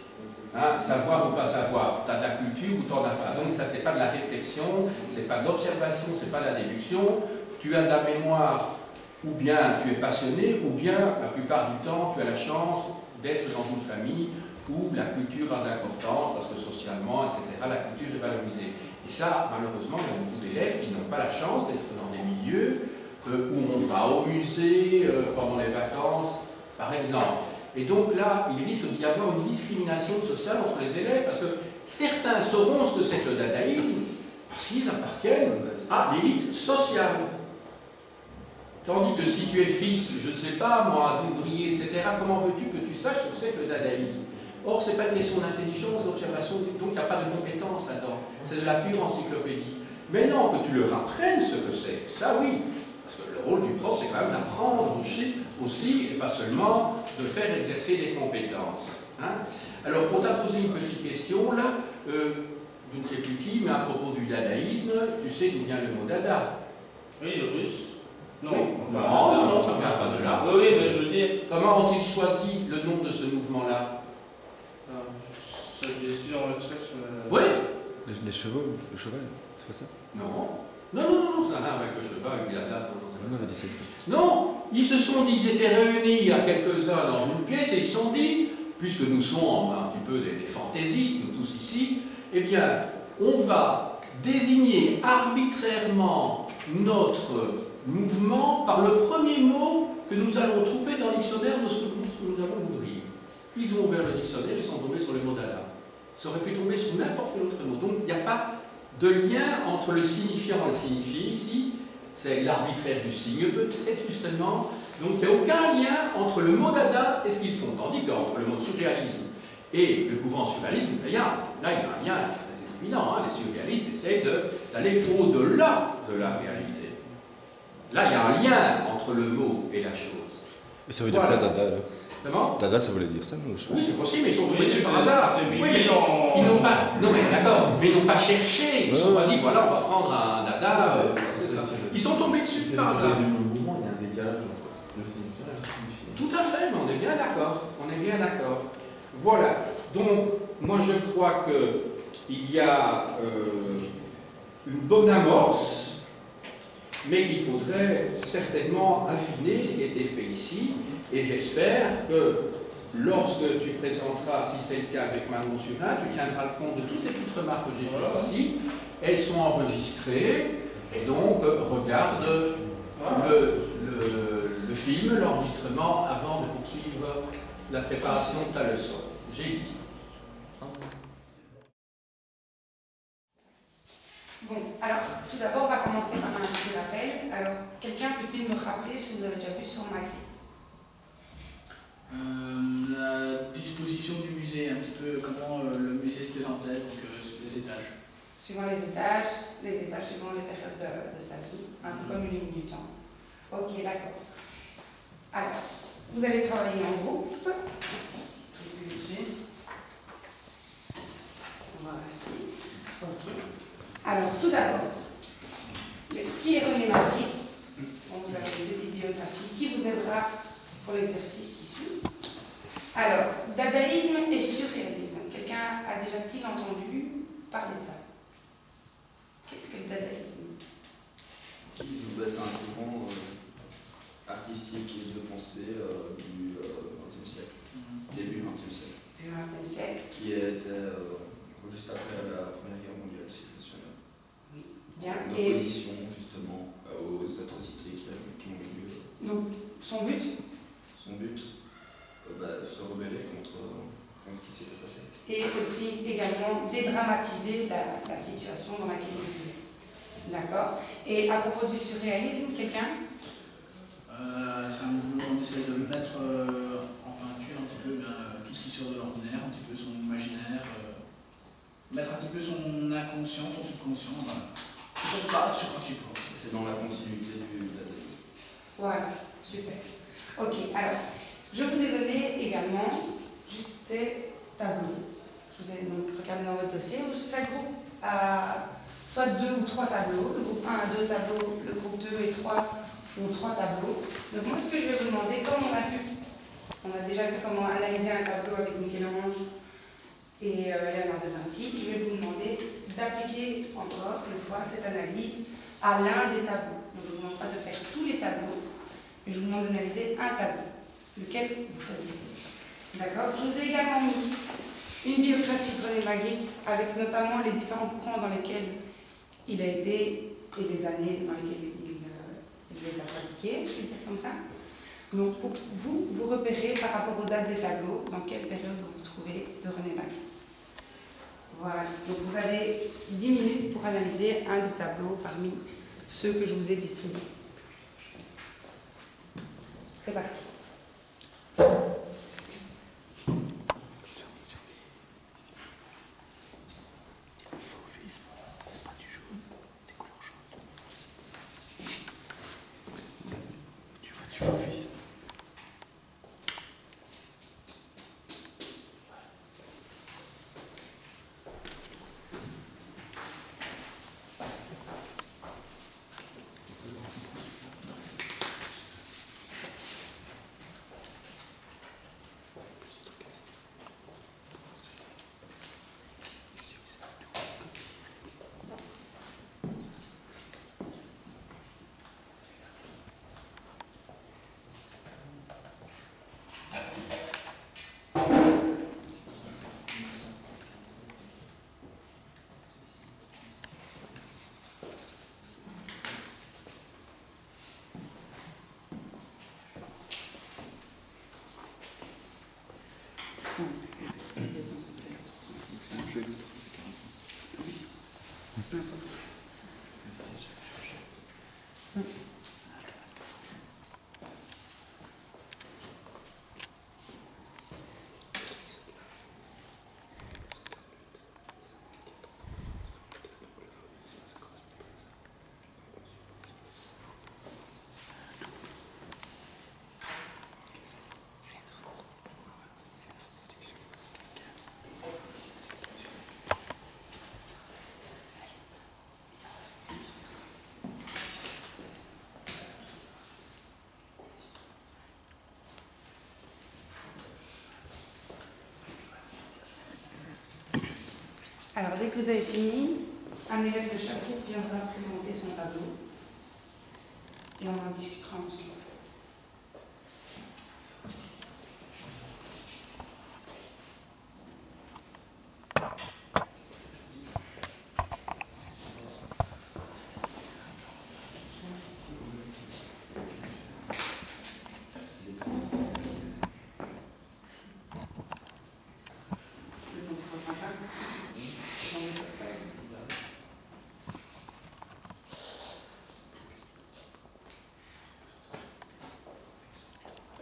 Hein, savoir ou pas savoir, tu as de la culture ou tu n'en as pas. Donc ça, c'est pas de la réflexion, c'est pas de l'observation, c'est pas de la déduction. Tu as de la mémoire, ou bien tu es passionné, ou bien, la plupart du temps, tu as la chance d'être dans une famille où la culture a de l'importance, parce que socialement, etc., la culture est valorisée. Et ça, malheureusement, il y a beaucoup d'élèves qui n'ont pas la chance d'être dans des milieux où on va au musée pendant les vacances, par exemple. Et donc là, il risque d'y avoir une discrimination sociale entre les élèves, parce que certains sauront ce que c'est que le dadaïsme, parce qu'ils appartiennent à l'élite sociale. Tandis que si tu es fils, je ne sais pas, moi, d'ouvrier, etc., comment veux-tu que tu saches ce que c'est que le dadaïsme? Or, ce n'est pas une question d'intelligence, d'observation, donc il n'y a pas de compétence là-dedans. C'est de la pure encyclopédie. Mais non, que tu leur apprennes ce que c'est, ça oui. Parce que le rôle du prof, c'est quand même d'apprendre aussi, et pas seulement de faire exercer des compétences. Hein. Alors, on t'a posé une petite question, là, je ne sais plus qui, mais à propos du dadaïsme, tu sais d'où vient le mot dada? Oui, le russe. Non, oui. Enfin, non, ça ne vient pas de là. Oui, mais je veux dire... Comment ont-ils choisi le nom de ce mouvement-là? Ça, je suis en recherche. Oui. Les chevaux, le cheval, c'est pas ça? Non. Non, ça n'a rien avec le cheval, avec la date. On avait dit ça. Non, ils se sont dit, ils étaient réunis, il y a quelques-uns dans une pièce, et ils se sont dit, puisque nous sommes un petit peu des fantaisistes, nous tous ici, eh bien, on va désigner arbitrairement notre mouvement par le premier mot que nous allons trouver dans le dictionnaire de ce que nous allons ouvrir. Ils ont ouvert le dictionnaire, ils sont tombés sur le mot dada. Ça aurait pu tomber sur n'importe quel autre mot. Donc, il n'y a pas de lien entre le signifiant et le signifié ici. C'est l'arbitraire du signe, peut-être, justement. Donc, il n'y a aucun lien entre le mot dada et ce qu'ils font. Tandis qu'entre le mot surréalisme et le courant surréalisme, là, il y a un lien très évident. Hein. Les surréalistes essayent d'aller au-delà de la réalité. Là, il y a un lien entre le mot et la chose. Mais ça veut dire quoi, dada, là? Comment? Dada, ça voulait dire ça, non? Oui, c'est possible, mais ils sont tombés dessus par hasard. Oui, mais ils n'ont pas. Non, mais d'accord, mais ils n'ont pas cherché. Ils ne se sont pas dit, voilà, on va prendre un dada. Ils sont tombés dessus par hasard. Le mouvement, il y a un décalage entre le signifiant et le signifié. Tout à fait, mais on est bien d'accord. On est bien d'accord. Voilà. Donc, moi, je crois qu'il y a une bonne amorce, mais qu'il faudrait certainement affiner ce qui a été fait ici. Et j'espère que lorsque tu présenteras, si c'est le cas avec Manon Surin, tu tiendras compte de toutes les petites remarques que j'ai faites ici. Elles sont enregistrées, et donc regarde le film, l'enregistrement, avant de poursuivre la préparation de ta leçon. J'ai dit. Bon, alors, tout d'abord, on va commencer par un petit rappel. Alors, quelqu'un peut-il me rappeler ce que vous avez déjà vu sur ma grille? La disposition du musée, un petit peu comment le musée se présentait, donc sur les étages. Suivant les étages suivant les périodes de sa vie, un peu comme une ligne du temps. Ok, d'accord. Alors, vous allez travailler en groupe. Distribuer ici. Voici. Ok. Alors, tout d'abord, qui est René Magritte? Bon, vous avez une petite biographie qui vous aidera pour l'exercice qui suit. Alors, dadaïsme et surréalisme. Quelqu'un a déjà-t-il entendu parler de ça? Qu'est-ce que le dadaïsme? C'est un courant artistique et de pensée du XXe siècle, début XXe siècle. Du XXe siècle. Qui était juste après la Première Guerre mondiale, si je me souviens. Oui, bien. En opposition justement aux atrocités qui ont eu lieu. Donc, son but? Se rebeller contre ce qui s'était passé. Et aussi également dédramatiser la situation dans laquelle il vivait. D'accord. Et à propos du surréalisme, quelqu'un? C'est un mouvement où on essaie de mettre en peinture un petit peu tout ce qui sort de l'ordinaire, un petit peu son imaginaire, mettre un petit peu son inconscient, son subconscient, sur un support. C'est dans la continuité du dadaïsme. Voilà, super. Ok, alors, je vous ai donné également juste des tableaux. Je vous ai donc regardé dans votre dossier. Chaque groupe a soit 2 ou 3 tableaux. Le groupe 1 a 2 tableaux, le groupe 2 et 3 ont 3 tableaux. Donc moi, ce que je vais vous demander, comme on a déjà vu comment analyser un tableau avec Michel-Ange et Léonard de Vinci, je vais vous demander d'appliquer encore une fois cette analyse à l'un des tableaux. Donc je ne vous demande pas de faire tous les tableaux, mais je vous demande d'analyser un tableau, lequel vous choisissez. D'accord? Je vous ai également mis une biographie de René Magritte avec notamment les différents courants dans lesquels il a été et les années dans lesquelles il les a pratiqués, je vais dire comme ça. Donc pour vous repérez par rapport aux dates des tableaux dans quelle période vous vous trouvez de René Magritte. Voilà, donc vous avez 10 minutes pour analyser un des tableaux parmi ceux que je vous ai distribués. C'est parti. Alors, dès que vous avez fini, un élève de chaque groupe viendra présenter son tableau et on en discutera ensemble.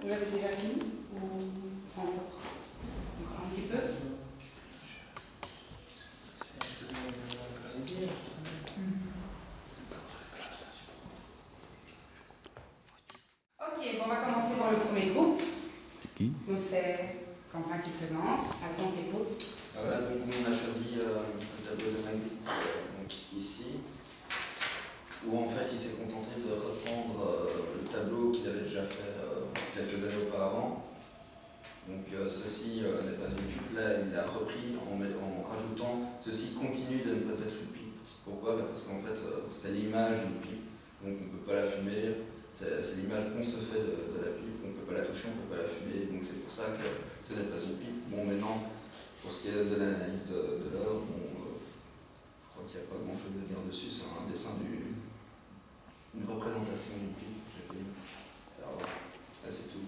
Vous avez déjà fini ou encore un petit peu? Ok, bon, on va commencer par le premier groupe. Donc c'est Quentin qui présente. Attends, t'écoutes. Voilà, donc on a choisi le tableau de Magritte ici, où en fait il s'est contenté de reprendre le tableau qu'il avait déjà fait quelques années auparavant. Donc ceci n'est pas une pipe là, il l'a repris en rajoutant ceci continue de ne pas être une pipe. Pourquoi? Parce qu'en fait c'est l'image d'une pipe, donc on ne peut pas la fumer, c'est l'image qu'on se fait de la pipe, on ne peut pas la toucher, on ne peut pas la fumer, donc c'est pour ça que ce n'est pas une pipe. Bon, maintenant, pour ce qui est de l'analyse de l'œuvre, bon, je crois qu'il n'y a pas grand chose à dire dessus, c'est un dessin une représentation d'une pipe. Alors là c'est tout.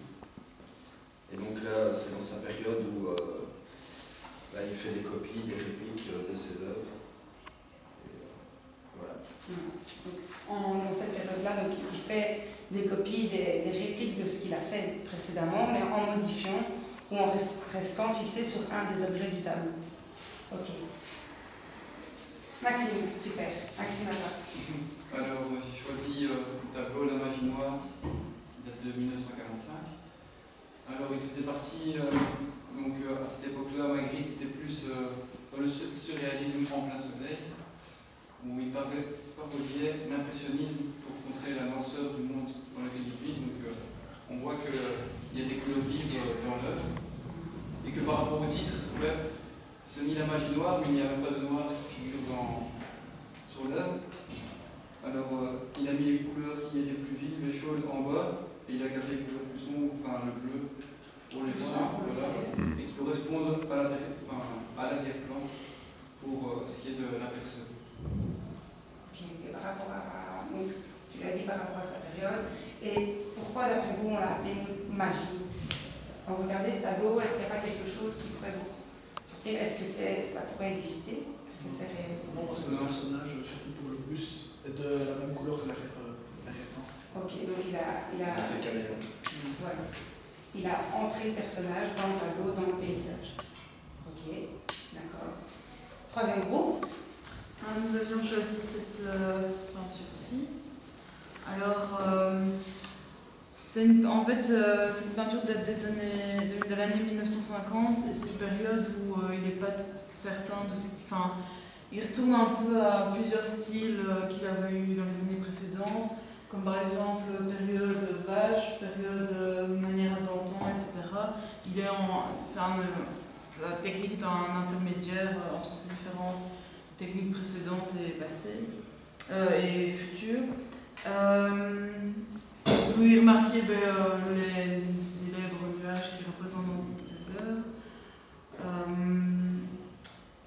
Et donc là c'est dans sa période où il fait des copies, des répliques de ses œuvres. Voilà. Dans cette période-là, donc, il fait des copies, des répliques de ce qu'il a fait précédemment, mais en modifiant ou en restant fixé sur un des objets du tableau. Ok. Maxime, super. Maxime, à toi. Alors, j'ai choisi le tableau La Magie Noire, qui date de 1945. Alors, il faisait partie, donc à cette époque-là, Magritte était plus dans le surréalisme en plein soleil, où il parodiait l'impressionnisme pour contrer la noirceur du monde dans lequel il vit. Donc, on voit qu'il y a des couleurs vives dans l'œuvre, et que par rapport au titre, c'est ni la magie noire, mais il n'y a même pas de noir qui figure sur l'œuvre. Alors, il a mis les couleurs qui étaient plus vives et chaudes en bas, et il a gardé les couleurs plus sombres, enfin le bleu pour les noirs, et qui correspondent à l'arrière-plan pour ce qui est de la personne. Ok, et par rapport à. Donc, tu l'as dit par rapport à sa période, et pourquoi d'après vous on l'a appelé magie? Quand vous regardez ce tableau, est-ce qu'il n'y a pas quelque chose qui pourrait vous sortir? Est-ce que ça pourrait exister? Est-ce que c'est réel? Non, parce que le personnage, surtout pour le bus, est de la même couleur que l'arrière-plan. Ok, donc il a voilà. Il a entré le personnage dans le tableau, dans le paysage. Ok, d'accord. Troisième groupe. Nous avions choisi cette peinture-ci. Alors, en fait, cette peinture date de l'année 1950, et c'est une période où il n'est pas certain de ce. Enfin, il retourne un peu à plusieurs styles qu'il avait eu dans les années précédentes, comme par exemple période vache, période manière d'antan, etc. Sa technique est un intermédiaire entre ces différentes techniques précédentes et passées et futures. Vous pouvez remarquer les célèbres nuages qui représentent donc ces œuvres.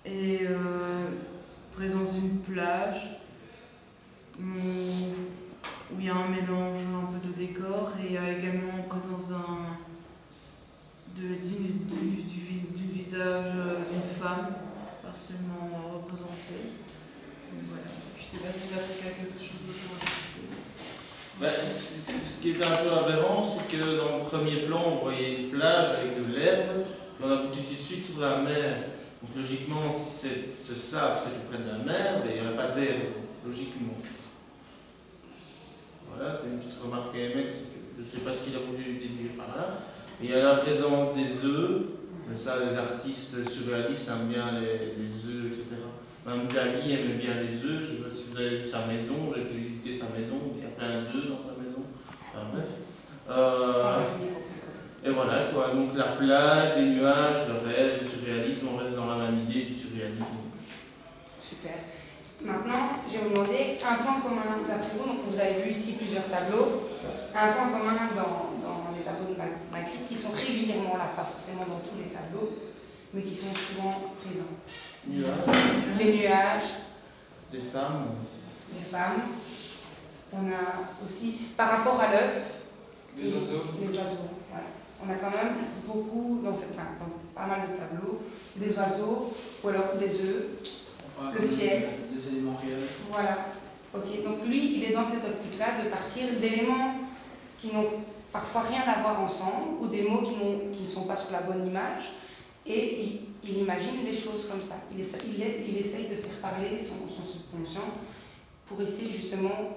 Et présence d'une plage où il y a un mélange un peu de décor, et il y a également présence du visage d'une femme, partiellement représentée. Donc voilà, je ne sais pas si l'Afrique a quelque chose d'autre à rajouter. Ce qui est un peu aberrant, c'est que dans le premier plan, on voyait une plage avec de l'herbe, et on a tout de suite sur la mer. Donc logiquement, si ce sable serait tout près de la mer, il n'y aurait pas d'herbe, logiquement. Voilà, c'est une petite remarque à émettre, je ne sais pas ce qu'il a voulu déduire par là. Et il y a la présence des œufs, mais ça les artistes surréalistes aiment bien les œufs, etc. Même Dali aime bien les œufs, je ne sais pas si vous avez vu sa maison, j'ai été visiter sa maison, il y a plein d'œufs dans sa maison. Enfin bref. Et voilà quoi, donc la plage, les nuages, le rêve, le surréalisme, on reste dans la même idée du surréalisme. Super. Maintenant, je vais vous demander un point commun d'après vous. Donc, vous avez vu ici plusieurs tableaux. Un point commun dans les tableaux de Magritte qui sont régulièrement là, pas forcément dans tous les tableaux, mais qui sont souvent présents. Nuages. Les nuages. Les femmes. Les femmes. On a aussi, par rapport à l'œuf, les oiseaux. Les oiseaux, voilà. On a quand même beaucoup, dans pas mal de tableaux, des oiseaux, ou alors des œufs. Le ciel. Des éléments réels. Voilà. Ok. Donc lui, il est dans cette optique-là de partir d'éléments qui n'ont parfois rien à voir ensemble ou des mots qui ne sont pas sur la bonne image. Et il imagine les choses comme ça. Il essaye de faire parler son subconscient pour essayer justement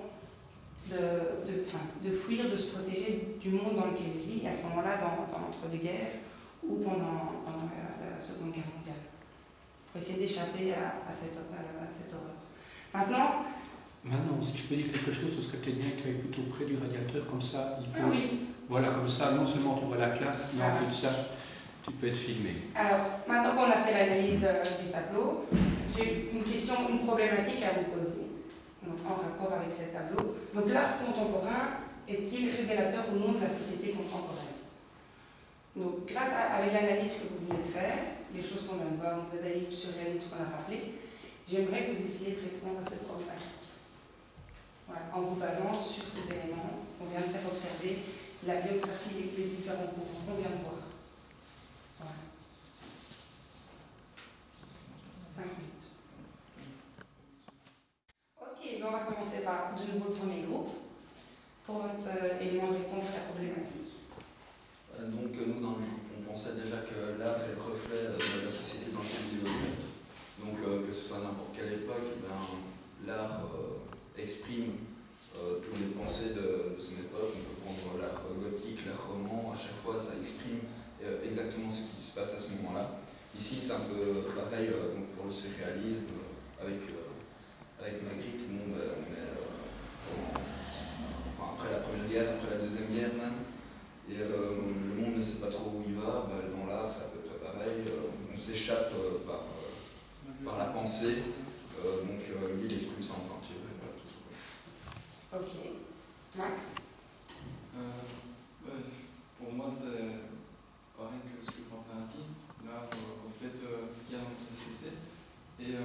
de fuir, de se protéger du monde dans lequel il vit à ce moment-là, dans l'entre-deux-guerres ou pendant la Seconde Guerre mondiale. Pour essayer d'échapper à cette horreur. Maintenant, si je peux dire quelque chose, ce serait peut-être bien que tu ailles plutôt près du radiateur, comme ça, il peut... Ah oui. Voilà, comme ça, non seulement tu vois la classe, mais en plus de ça, tu peux être filmé. Alors, maintenant qu'on a fait l'analyse du tableau, j'ai une problématique à vous poser, donc, en rapport avec ces tableaux. Donc, l'art contemporain est-il révélateur ou non de la société contemporaine? Donc, avec l'analyse que vous venez de faire, les choses qu'on vient de voir, vous avez dit sur ce qu'on a rappelé, j'aimerais que vous essayiez de répondre à cette problématique. Voilà, en vous basant sur ces éléments qu'on vient de faire observer, la biographie et les différents courants qu'on vient de voir. Voilà. 5 minutes. Ok, donc on va commencer par de nouveau le premier groupe pour votre élément de réponse à la problématique. Donc nous, dans le groupe, on pensait déjà que l'art est le reflet de la société dans laquelle il évolue. Donc que ce soit à n'importe quelle époque, l'art exprime toutes les pensées de son époque. On peut prendre l'art gothique, l'art roman, à chaque fois ça exprime exactement ce qui se passe à ce moment-là. Ici c'est un peu pareil donc pour le surréalisme, avec Magritte, on est après la Première Guerre, après la Deuxième Guerre même. Et le monde ne sait pas trop où il va, dans l'art c'est à peu près pareil, on s'échappe par la pensée, donc lui il exprime ça en peinture, et voilà tout ça. Ok. Max? Pour moi c'est pareil que ce que Quentin a dit, l'art reflète ce qu'il y a dans notre société, et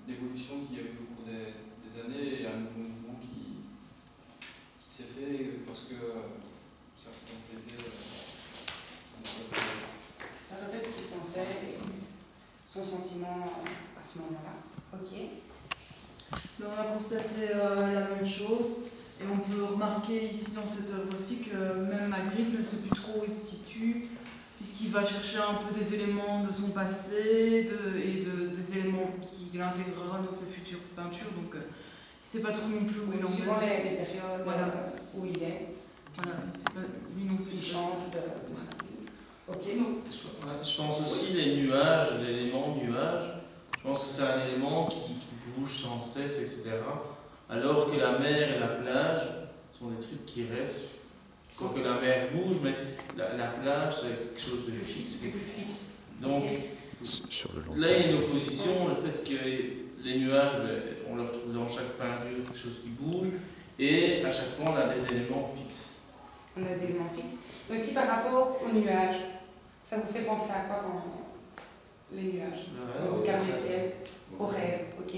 l'évolution qu'il y a eu au cours des années, et un nouveau mouvement qui s'est fait parce que ça reflétait ça reflète ce qu'il pensait et son sentiment à ce moment-là. Ok. Mais on a constaté la même chose et on peut remarquer ici dans cette œuvre aussi que même Magritte ne sait plus trop où il se situe puisqu'il va chercher un peu des éléments de son passé des éléments qu'il intégrera dans ses futures peintures, donc il ne sait pas trop non plus où il en est. Suivant les périodes où il est. Voilà, lui non plus. Il change de style. Ok, donc. Je pense aussi les nuages, l'élément nuage, je pense que c'est un élément qui bouge sans cesse, etc. Alors que la mer et la plage sont des trucs qui restent. Sans que la mer bouge, mais la plage c'est quelque chose de fixe. Donc là il y a une opposition, le fait que les nuages, on les retrouve dans chaque peinture, quelque chose qui bouge, et à chaque fois on a des éléments fixes. On a des éléments fixes. Mais aussi par rapport aux nuages, ça vous fait penser à quoi quand les nuages? Au carré du ciel, au rêve, ok.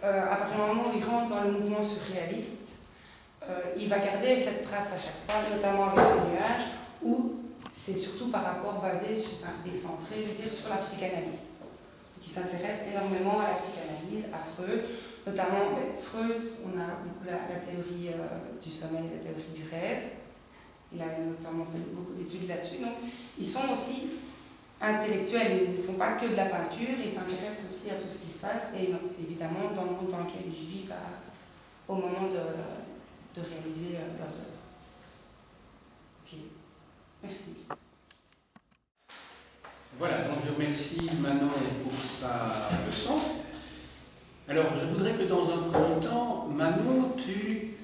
À partir du moment où il rentre dans le mouvement surréaliste, il va garder cette trace à chaque fois, notamment avec ces nuages, où c'est surtout par rapport basé sur, décentré, je veux dire, sur la psychanalyse, qui s'intéresse énormément à la psychanalyse, à Freud, notamment Freud, on a beaucoup la théorie du sommeil, la théorie du rêve. Il a notamment fait beaucoup d'études là-dessus. Donc, ils sont aussi intellectuels, ils ne font pas que de la peinture, ils s'intéressent aussi à tout ce qui se passe, et évidemment dans le monde dans lequel ils vivent au moment de réaliser leurs œuvres. Ok, merci. Voilà, donc je remercie Manon pour sa leçon. Alors, je voudrais que dans un premier temps, Manon, tu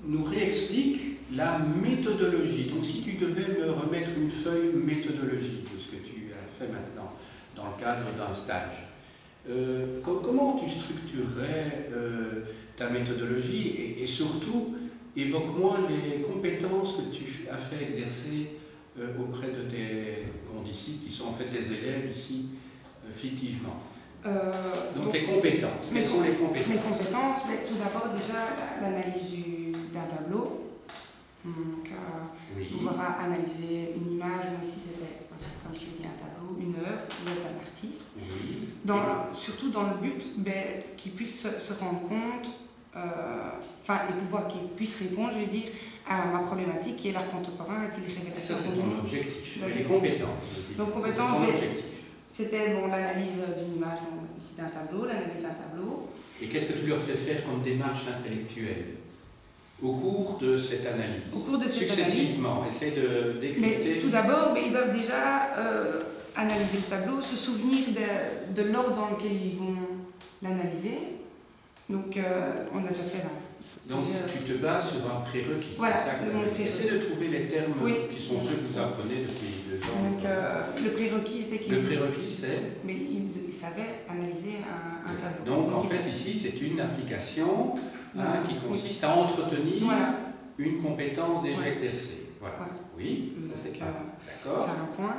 nous réexpliques la méthodologie. Donc, si tu devais me remettre une feuille méthodologique de ce que tu as fait maintenant, dans le cadre d'un stage, comment tu structurerais ta méthodologie et surtout, évoque-moi les compétences que tu as fait exercer auprès de tes condisciples, qui sont en fait tes élèves ici, fictivement. Donc les compétences, quelles sont les compétences? Les compétences, tout d'abord déjà l'analyse d'un tableau. Donc, pouvoir analyser une image, moi ici c'était, comme je l'ai dit, un tableau, une œuvre d'un artiste, surtout dans le but qu'il puisse se rendre compte, et pouvoir qu'il puisse répondre, je vais dire, à ma problématique qui est l'art contemporain, est-il révélateur? Ça c'est ton objectif, les compétences. Donc compétences, c'était l'analyse d'une image, ici d'un tableau, l'analyse d'un tableau. Et qu'est-ce que tu leur fais faire comme démarche intellectuelle au cours de cette analyse? Au cours de cette successivement, essaie de décrypter. Mais tout d'abord, ils doivent déjà analyser le tableau, se souvenir de l'ordre dans lequel ils vont l'analyser. Donc, on a déjà fait là. Donc, tu te bases sur un prérequis. Voilà, essaie de trouver les termes qui sont ceux que vous apprenez depuis 2 ans. Donc, le prérequis était qu'il... Le prérequis, c'est... Mais il savait analyser un tableau. Donc, en fait, ici, c'est une application qui consiste à entretenir une compétence déjà exercée. Voilà. Oui, ça c'est clair. D'accord. Faire un point.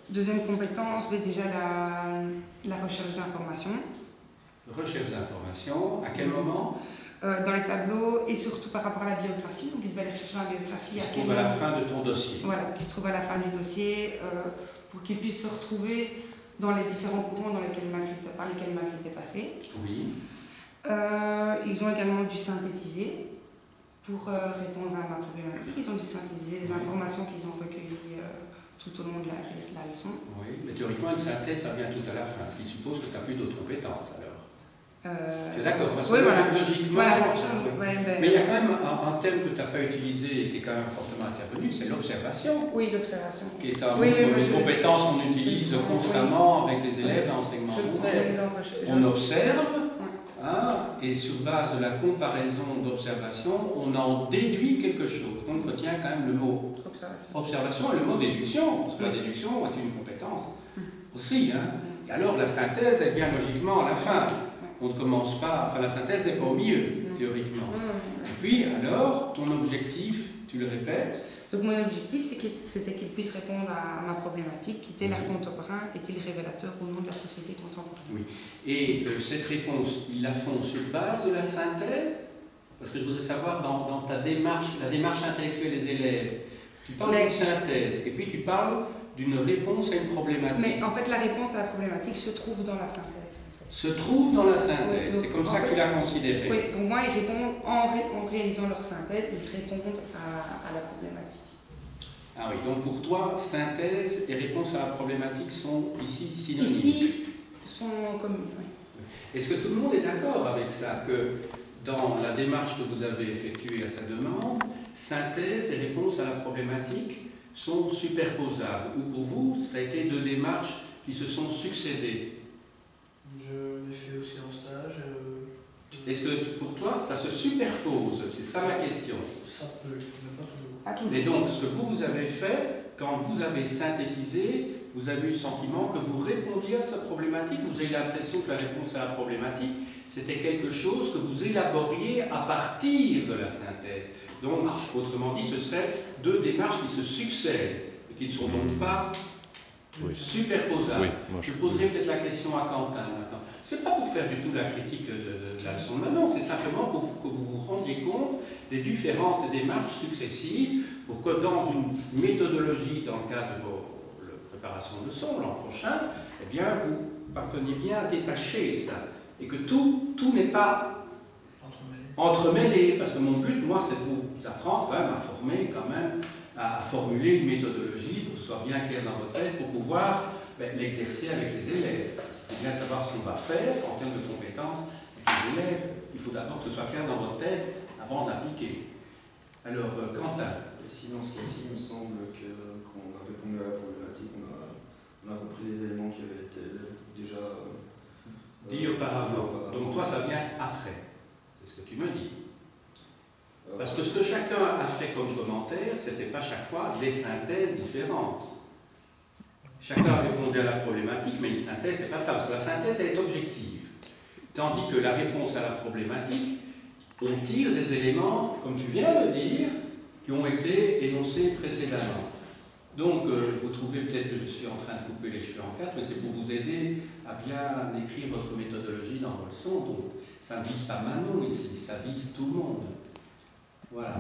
Deuxième compétence, déjà la recherche d'informations. Recherche d'informations, à quel moment? Dans les tableaux et surtout par rapport à la biographie. Donc, il devait aller chercher la biographie. Qui se trouve à la fin de ton dossier. Voilà, qui se trouve à la fin du dossier, pour qu'il puisse se retrouver dans les différents courants par lesquels Magritte est passé. Oui. Ils ont également dû synthétiser pour répondre à ma problématique. Ils ont dû synthétiser les informations qu'ils ont recueillies tout au long de la leçon. Oui, mais théoriquement, une synthèse, ça vient tout à la fin, ce qui suppose que tu n'as plus d'autres compétences alors. Tu es d'accord? Parce que logiquement. Mais il y a quand même un terme que tu n'as pas utilisé et qui est quand même fortement intervenu, c'est l'observation. Oui, l'observation. Qui est une compétence qu'on utilise constamment avec les élèves dans l'enseignement secondaire. On observe. Et sur base de la comparaison d'observation, on en déduit quelque chose. On retient quand même le mot observation et le mot déduction, parce que la déduction est une compétence aussi. Et alors la synthèse est bien logiquement à la fin. On ne commence pas, la synthèse n'est pas au milieu, théoriquement. Et puis alors, ton objectif, tu le répètes? Donc mon objectif, c'était qu'il puisse répondre à ma problématique, qui était l'art contemporain, est-il révélateur ou non de la société contemporaine? Oui. Et cette réponse, ils la font sur base de la synthèse? Parce que je voudrais savoir, dans ta démarche, la démarche intellectuelle des élèves, tu parles d'une synthèse, et puis tu parles d'une réponse à une problématique. Mais en fait, la réponse à la problématique se trouve dans la synthèse. Se trouve dans la synthèse, c'est comme ça que tu l'as considéré. Oui, pour moi, ils répondent, en réalisant leur synthèse, ils répondent à la problématique. Ah oui, donc pour toi, synthèse et réponse à la problématique sont ici synonymes? Ici, sont communes, oui. Est-ce que tout le monde est d'accord avec ça, que dans la démarche que vous avez effectuée à sa demande, synthèse et réponse à la problématique sont superposables? Ou pour vous, ça a été 2 démarches qui se sont succédées? Je l'ai fait aussi en stage. Est-ce que pour toi, ça se superpose? C'est ça la question. Ça peut, mais pas toujours. Et donc, ce que vous avez fait, quand vous avez synthétisé, vous avez eu le sentiment que vous répondiez à sa problématique, vous avez l'impression que la réponse à la problématique, c'était quelque chose que vous élaboriez à partir de la synthèse. Donc, autrement dit, ce serait 2 démarches qui se succèdent, et qui ne sont donc pas Oui. Superposable. Oui, moi, je poserai peut-être la question à Quentin maintenant. C'est pas pour faire du tout la critique de la leçon de Manon, c'est simplement pour que vous vous rendiez compte des différentes démarches successives, pour que dans une méthodologie, dans le cadre de vos préparations de leçons l'an prochain, eh bien, vous parveniez bien à détacher ça, et que tout n'est pas entremêlé, parce que mon but, moi, c'est de vous apprendre quand même à former, quand même, à formuler une méthodologie pour que ce soit bien clair dans votre tête, pour pouvoir l'exercer avec les élèves. Il faut bien savoir ce qu'on va faire en termes de compétences avec les élèves. Il faut d'abord que ce soit clair dans votre tête avant d'appliquer. Alors, Quentin. Sinon, ce cas-ci, il me semble qu'on a répondu à la problématique, on a repris les éléments qui avaient été déjà dit auparavant. Donc toi, ça vient après. C'est ce que tu me dis. Parce que ce que chacun a fait comme commentaire, ce n'était pas chaque fois des synthèses différentes. Chacun a répondu à la problématique, mais une synthèse, c'est pas ça, parce que la synthèse, elle est objective. Tandis que la réponse à la problématique, on tire des éléments, comme tu viens de dire, qui ont été énoncés précédemment. Donc, vous trouvez peut-être que je suis en train de couper les cheveux en quatre, mais c'est pour vous aider à bien écrire votre méthodologie dans vos leçons. Donc, ça ne vise pas Manon ici, ça vise tout le monde. Voilà.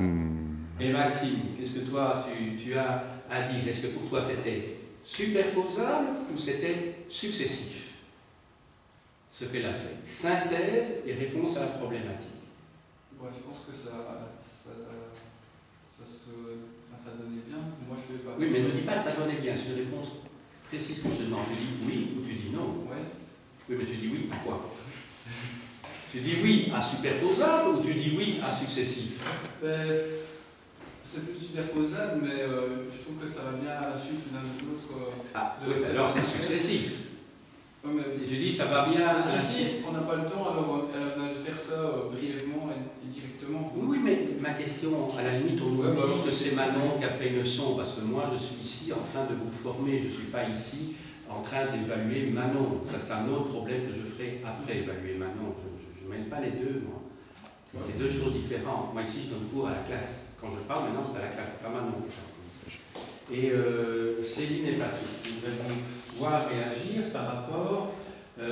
Et Maxime, qu'est-ce que toi, tu as à dire? Est-ce que pour toi, c'était superposable ou c'était successif? Ce qu'elle a fait. Synthèse et réponse à la problématique. Ouais, je pense que ça donnait bien. Moi, je vais pas. Oui, mais ne dis pas ça donnait bien. C'est une réponse précise que je te demande. Tu dis oui ou tu dis non. Ouais. Oui, mais tu dis oui à quoi? Tu dis oui à superposable ou tu dis oui à successif? C'est plus superposable, mais je trouve que ça va bien à la suite l'un de l'autre. Oui, alors c'est successif. Ouais, mais si tu dis ça va bien à la si suite. on n'a pas le temps, alors on a de faire ça brièvement et directement. Oui, mais ma question, à la limite, on nous dit que c'est Manon qui a fait une leçon, parce que moi, je suis ici en train de vous former, je ne suis pas ici en train d'évaluer Manon. Ça, c'est un autre problème que je ferai après évaluer Manon. Je ne mêle pas les deux, moi. C'est deux choses différentes. Moi, ici, je donne cours à la classe. Quand je parle, maintenant, c'est à la classe, c'est pas Manon. Et Céline et Patrick, vous allez pouvoir réagir par rapport. Il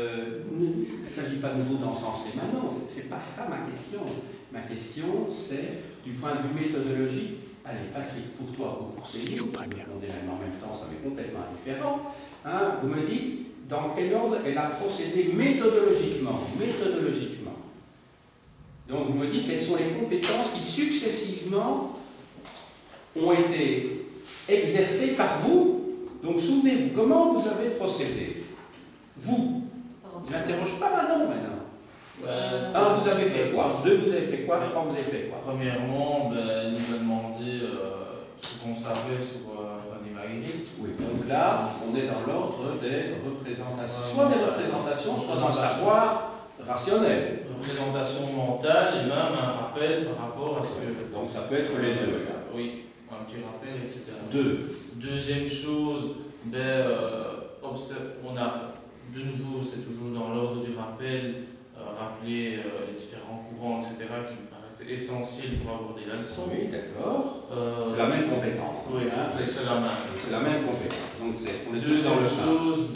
ne s'agit pas de nouveau d'encenser Manon, c'est pas ça ma question. Ma question, c'est du point de vue méthodologique. Allez, Patrick, pour toi ou pour Céline, on est même en même temps, ça m'est complètement différent. Hein, vous me dites dans quel ordre elle a procédé méthodologiquement. Donc vous me dites quelles sont les compétences qui successivement ont été exercées par vous. Donc souvenez-vous, comment vous avez procédé? Vous. Je n'interroge pas Manon maintenant. Un, vous avez fait quoi? Deux, vous avez fait quoi? Trois, vous avez fait quoi? Premièrement, il nous a demandé ce qu'on savait sur René Magritte. Oui, donc là, on est dans l'ordre des représentations. Soit des représentations, soit dans le savoir rationnel. Représentation mentale et même un rappel par rapport à ce que... Donc ça peut être les deux. Oui, un petit rappel, etc. Deuxième chose, on a, de nouveau, c'est toujours dans l'ordre du rappel, rappeler les différents courants, etc., qui me paraissaient essentiels pour aborder la leçon. Oui, d'accord. C'est la même compétence. Oui, c'est la même. C'est la même compétence. Donc on est deux dans le chose,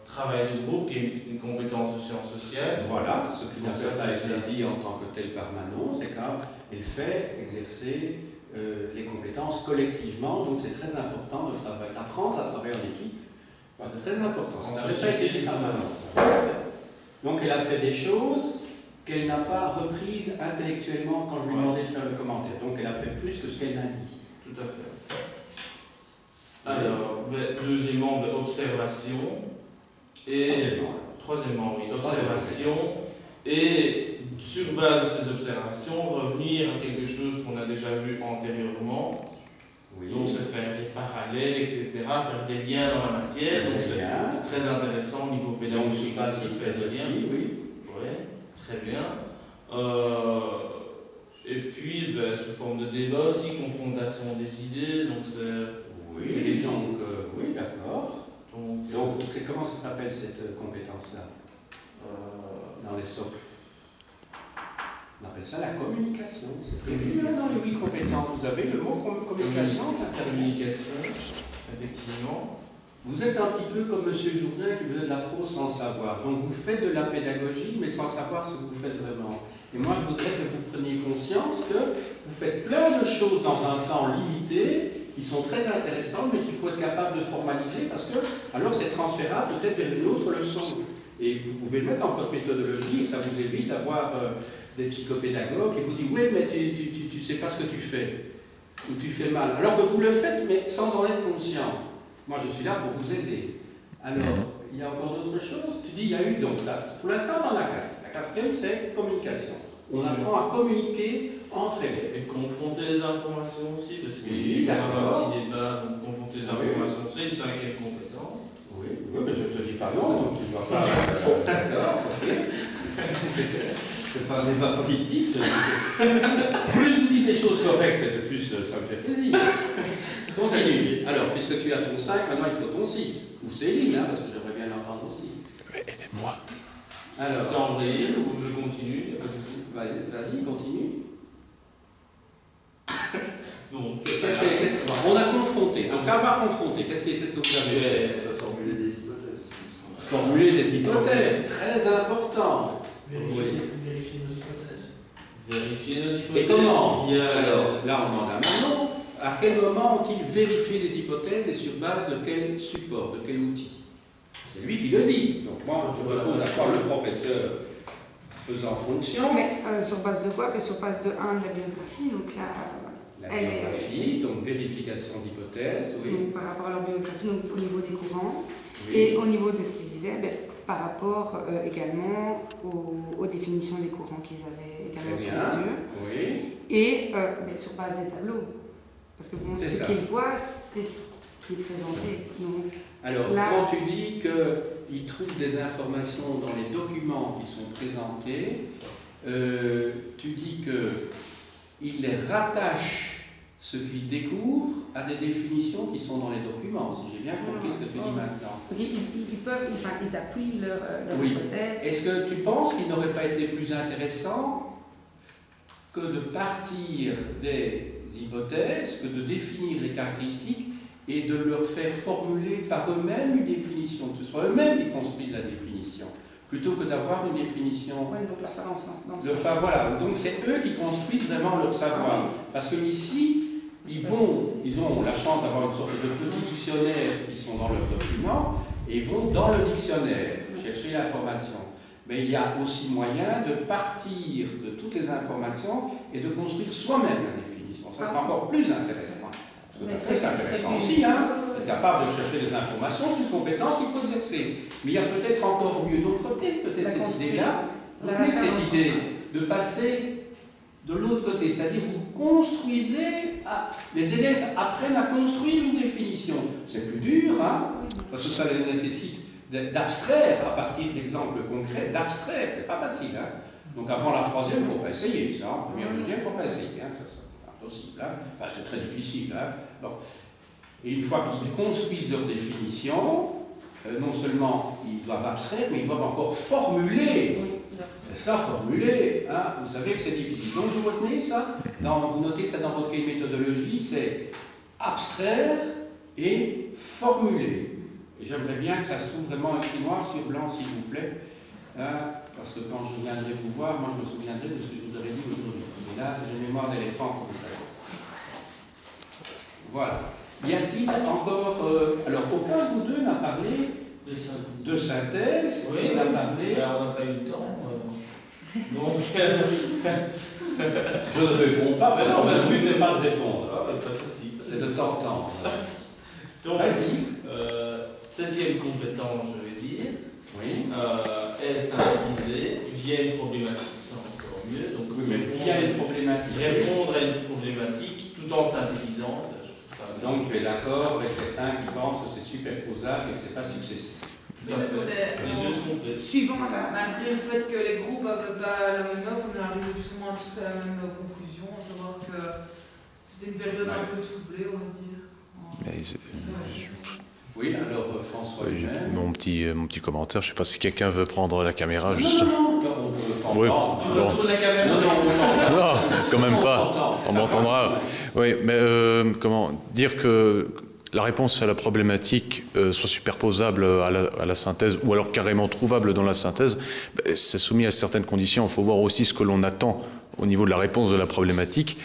travail de groupe, qui est une compétence de sciences sociales. Voilà, ce qui n'a pas été dit en tant que tel par Manon, c'est qu'elle fait exercer les compétences collectivement, donc c'est très important d'apprendre à travailler en équipe. C'est très important. Donc elle a fait des choses qu'elle n'a pas reprises intellectuellement quand je lui demandais de faire le commentaire. Donc elle a fait plus que ce qu'elle a dit. Tout à fait. Alors, deuxièmement, observation. Et troisièmement, oui, observation. Et sur base de ces observations, revenir à quelque chose qu'on a déjà vu antérieurement. Oui. Donc, c'est faire des parallèles, etc., faire des liens dans la matière. Donc, c'est très intéressant au niveau pédagogique. Donc, je fait des liens. Oui. Ouais, très bien. Et puis, sous forme de débat aussi, confrontation des idées. Donc, oui, oui, d'accord. Donc, comment ça s'appelle cette compétence-là dans les socles? On appelle ça la communication. C'est prévu dans les 8 compétences. Vous avez le mot communication? Communication, effectivement. Vous êtes un petit peu comme M. Jourdain qui faisait de la prose sans le savoir. Donc vous faites de la pédagogie, mais sans savoir ce que vous faites vraiment. Et moi, je voudrais que vous preniez conscience que vous faites plein de choses dans un temps limité, qui sont très intéressantes, mais qu'il faut être capable de formaliser, parce que alors c'est transférable peut-être vers une autre leçon. Et vous pouvez le mettre dans votre méthodologie, et ça vous évite d'avoir des psychopédagogues qui vous disent « Oui, mais tu sais pas ce que tu fais, ou tu fais mal ». Alors que vous le faites, mais sans en être conscient. Moi, je suis là pour vous aider. Alors, il y a encore d'autres choses. Tu dis, il y a eu donc là, pour l'instant, on en a 4. La 4e, c'est communication. On apprend à communiquer entre élèves. Et confronter les informations aussi, parce qu'il oui, y a un petit débat, donc confronter les informations, c'est une 5e compétence. Oui, mais je ne te dis pas non, donc tu ne vas pas. D'accord, ok. C'est pas un débat politique. Plus je vous dis des choses correctes, de plus ça me fait plaisir. Continue. Alors, puisque tu as ton 5, maintenant il faut ton 6. Ou Céline, hein, parce que j'aimerais bien l'entendre aussi. Et moi. Alors. C'est en vrille ou je continue, il n'y a pas de souci. Vas-y, continue. Donc, on a confronté. Après avoir confronté, qu'est-ce que vous avez fait? Formuler des hypothèses. Formuler des hypothèses, très important. Vérifier nos hypothèses. Vérifier nos hypothèses. Et comment? Alors, là, on demande à Manon, à quel moment ont-ils vérifié les hypothèses et sur base de quel support, de quel outil? C'est lui qui le dit. Donc moi, je propose à quoi le professeur faisant fonction. Mais sur base de quoi? Sur base de 1 de la biographie, donc la biographie, donc vérification d'hypothèses, oui. Donc par rapport à leur biographie, donc au niveau des courants, oui. Et au niveau de ce qu'ils disaient, par rapport également aux définitions des courants qu'ils avaient également sur les yeux. Oui. Et sur base des tableaux. Parce que bon, ce qu'ils voient, c'est ce qui est présenté. Donc, alors, là, quand tu dis qu'ils trouvent des informations dans les documents qui sont présentés, tu dis qu'ils les rattachent ce qu'ils découvrent à des définitions qui sont dans les documents, si j'ai bien compris ce que tu dis maintenant. Ils appuient leur oui. hypothèse. Est-ce que tu penses qu'il n'aurait pas été plus intéressant que de partir des hypothèses, que de définir les caractéristiques et de leur faire formuler par eux-mêmes une définition, que ce soit eux-mêmes qui construisent la définition, plutôt que d'avoir une définition. Ouais, donc la faire ensemble. Voilà, donc c'est eux qui construisent vraiment leur savoir. Parce que ici, ils ont la chance d'avoir une sorte de petit dictionnaire qui sont dans leurs documents, et ils vont dans le dictionnaire chercher l'information. Mais il y a aussi moyen de partir de toutes les informations et de construire soi-même la définition. Ça sera encore plus intéressant. C'est intéressant aussi, hein, être capable de chercher des informations, c'est une compétence qu'il faut exercer. Mais il y a peut-être encore mieux d'autres côtés, peut-être cette idée-là, cette idée de passer de l'autre côté, c'est-à-dire vous construisez, les élèves apprennent à construire une définition. C'est plus dur, hein, parce que ça nécessite d'abstraire à partir d'exemples concrets, d'abstraire, c'est pas facile. Hein. Donc avant la 3e, il ne faut pas essayer ça, en première, 2e, il ne faut pas essayer, hein, c'est impossible, hein. Enfin, c'est très difficile. Hein. Bon. Et une fois qu'ils construisent leur définition, non seulement ils doivent abstraire, mais ils doivent encore formuler. Et ça, formuler, hein, vous savez que c'est difficile. Donc vous retenez ça, vous notez ça dans votre méthodologie, c'est abstraire et formuler. Et j'aimerais bien que ça se trouve vraiment écrit noir sur blanc, s'il vous plaît, hein, parce que quand je viendrai vous voir, moi je me souviendrai de ce que je vous avais dit aujourd'hui. Et là, c'est une mémoire d'éléphant, comme ça. Voilà. Y a-t-il encore... alors, aucun de vous deux n'a parlé de synthèse. Oui, on a parlé... on n'a pas eu le temps. Donc... je ne réponds pas, mais non, le but n'est pas de répondre. Ah, pas de souci. C'est de t'entendre. Donc, vas-y. 7e compétence, je vais dire. Oui. Est synthétisée via une problématique, c'est encore mieux. Donc, oui, mais via une problématique. Répondre à une problématique tout en synthétisant. Donc tu es d'accord avec certains qui pensent que c'est superposable et que ce n'est pas successif. Oui, parce qu'on est suivant, malgré le fait que les groupes n'avaient pas la même œuvre, on est arrivé plus ou moins tous à la même conclusion, à savoir que c'était une période un peu troublée, on va dire. Oui, alors François. Oui, mon petit commentaire, je ne sais pas si quelqu'un veut prendre la caméra. Non, juste... non, on peut oui, tu veux prendre la caméra? Non, quand même pas. On m'entendra. Oui, mais comment dire que la réponse à la problématique soit superposable à la synthèse ou alors carrément trouvable dans la synthèse, c'est soumis à certaines conditions. Il faut voir aussi ce que l'on attend au niveau de la réponse de la problématique.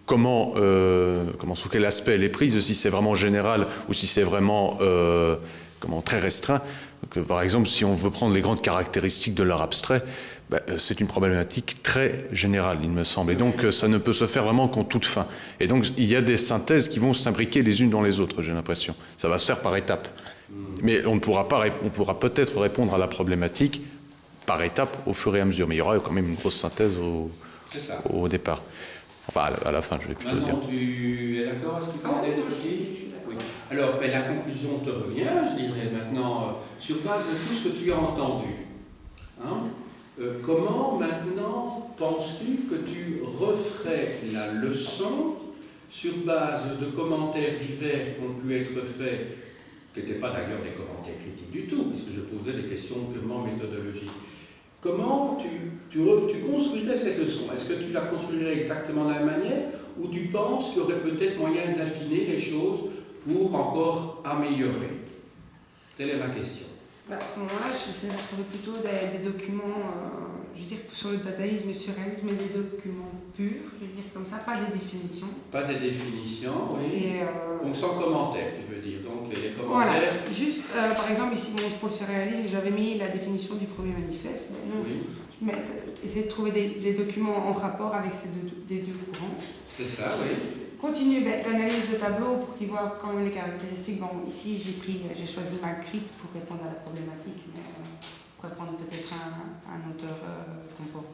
Sous quel aspect elle est prise, si c'est vraiment général ou si c'est vraiment très restreint. Donc, par exemple, si on veut prendre les grandes caractéristiques de l'art abstrait, c'est une problématique très générale, il me semble. Et donc, ça ne peut se faire vraiment qu'en toute fin. Et donc, il y a des synthèses qui vont s'imbriquer les unes dans les autres, j'ai l'impression. Ça va se faire par étapes. Mais on pourra peut-être répondre à la problématique par étapes au fur et à mesure. Mais il y aura quand même une grosse synthèse au départ. Enfin, à la fin, je vais plutôt dire. Maintenant, tu es d'accord à ce qu'il fallait être aussi? Oui. Alors, la conclusion te revient, je dirais maintenant, sur base de tout ce que tu as entendu. Hein, comment maintenant penses-tu que tu referais la leçon sur base de commentaires divers qui ont pu être faits, qui n'étaient pas d'ailleurs des commentaires critiques du tout, puisque je posais des questions purement méthodologiques? Comment tu construirais cette leçon? Est-ce que tu la construirais exactement de la même manière, ou tu penses qu'il y aurait peut-être moyen d'affiner les choses pour encore améliorer? Telle est ma question. À ce moment-là, j'essaie de trouver plutôt des documents, je veux dire, sur le dadaïsme et le surréalisme, mais des documents purs, je veux dire comme ça, pas des définitions. Pas des définitions, oui. Donc sans commentaire, tu veux dire. Donc les voilà, commentaires. juste, par exemple, ici, pour le surréalisme, j'avais mis la définition du premier manifeste. Mais non, oui. Essayer de trouver des documents en rapport avec des deux courants. C'est ça, oui. Continue l'analyse de tableau pour qu'ils voient quand même les caractéristiques. Bon, ici, j'ai choisi Magritte pour répondre à la problématique, mais on pourrait prendre peut-être un auteur,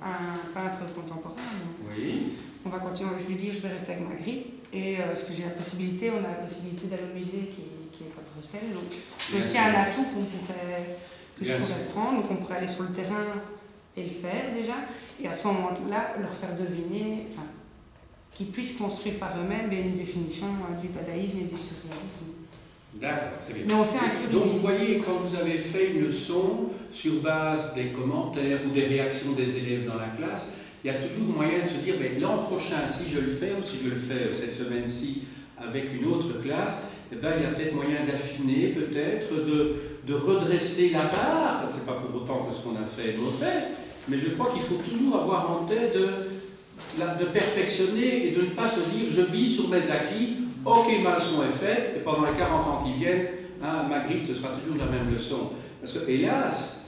un peintre contemporain. Oui. On va continuer, je lui dis, je vais rester avec Magritte. Et ce que j'ai la possibilité, on a la possibilité d'aller au musée qui est à Bruxelles. Donc, c'est aussi un atout que je pourrais prendre. Donc, on pourrait aller sur le terrain et le faire déjà. Et à ce moment-là, leur faire deviner, qu'ils puissent construire par eux-mêmes une définition du dadaïsme et du surréalisme. D'accord, c'est bien. Mais on s'est inclus. Donc vous voyez, quand vous avez fait une leçon sur base des commentaires ou des réactions des élèves dans la classe, il y a toujours moyen de se dire, mais l'an prochain, si je le fais, ou si je le fais cette semaine-ci avec une autre classe, eh ben, il y a peut-être moyen d'affiner, peut-être, de redresser la barre. Ce n'est pas pour autant que ce qu'on a fait est mauvais, mais je crois qu'il faut toujours avoir en tête de perfectionner et de ne pas se dire je vis sur mes acquis, ok ma leçon est faite, et pendant les 40 ans qui viennent, Magritte, ce sera toujours la même leçon. Parce que hélas,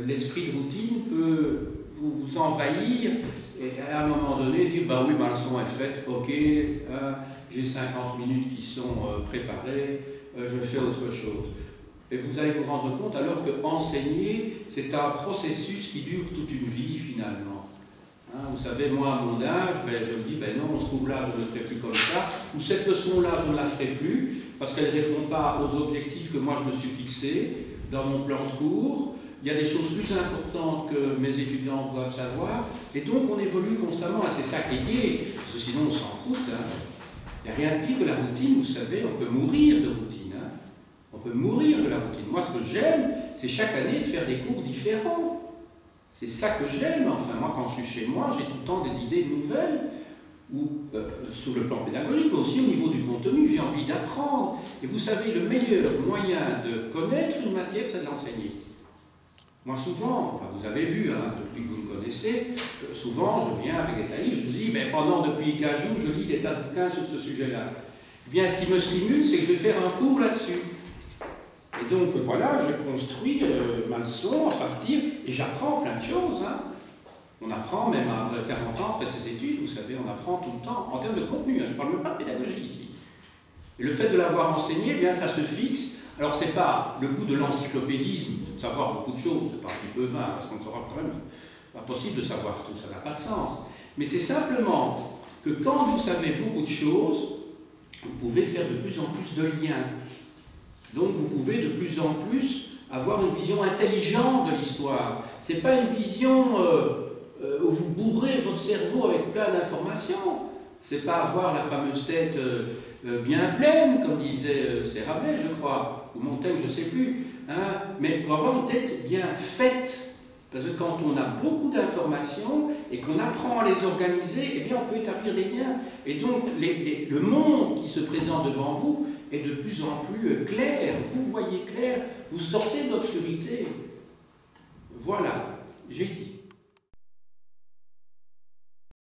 l'esprit de routine peut vous envahir et à un moment donné dire bah oui ma leçon est faite, ok, j'ai 50 minutes qui sont préparées, je fais autre chose. Et vous allez vous rendre compte alors que enseigner, c'est un processus qui dure toute une vie finalement. Vous savez, moi, à mon âge, je me dis, non, on se trouve là, je ne le ferai plus comme ça, ou cette leçon-là, je ne la ferai plus, parce qu'elle ne répond pas aux objectifs que moi je me suis fixés dans mon plan de cours. Il y a des choses plus importantes que mes étudiants doivent savoir, et donc on évolue constamment, et c'est ça qui est gai, parce que sinon on s'en fout. Il n'y a rien de pire que la routine, vous savez, on peut mourir de routine. On peut mourir de la routine. Moi, ce que j'aime, c'est chaque année de faire des cours différents. C'est ça que j'aime, enfin, moi quand je suis chez moi, j'ai tout le temps des idées nouvelles, ou sur le plan pédagogique, mais aussi au niveau du contenu, j'ai envie d'apprendre. Et vous savez, le meilleur moyen de connaître une matière, c'est de l'enseigner. Moi souvent, enfin, vous avez vu, depuis que vous me connaissez, souvent je viens avec des livres, je vous dis, pendant depuis 15 jours, je lis des tas de bouquins sur ce sujet-là. Eh bien, ce qui me stimule, c'est que je vais faire un cours là-dessus. Et donc voilà, je construis ma leçon à partir, et j'apprends plein de choses. On apprend même à 40 ans après ses études, vous savez, on apprend tout le temps, en termes de contenu, je ne parle même pas de pédagogie ici. Et le fait de l'avoir enseigné, eh bien ça se fixe. Alors c'est pas le goût de l'encyclopédisme, de savoir beaucoup de choses, c'est pas un petit peu vain, parce qu'on ne saura quand même pas possible de savoir tout, ça n'a pas de sens. Mais c'est simplement que quand vous savez beaucoup de choses, vous pouvez faire de plus en plus de liens. Donc vous pouvez de plus en plus avoir une vision intelligente de l'histoire. Ce n'est pas une vision où vous bourrez votre cerveau avec plein d'informations. Ce n'est pas avoir la fameuse tête bien pleine, comme disait Rabelais, je crois, ou Montaigne, je ne sais plus. Mais pour avoir une tête bien faite, Parce que quand on a beaucoup d'informations et qu'on apprend à les organiser, eh bien on peut établir des liens. Et donc le monde qui se présente devant vous est de plus en plus clair. Vous voyez clair, vous sortez de l'obscurité. Voilà, j'ai dit.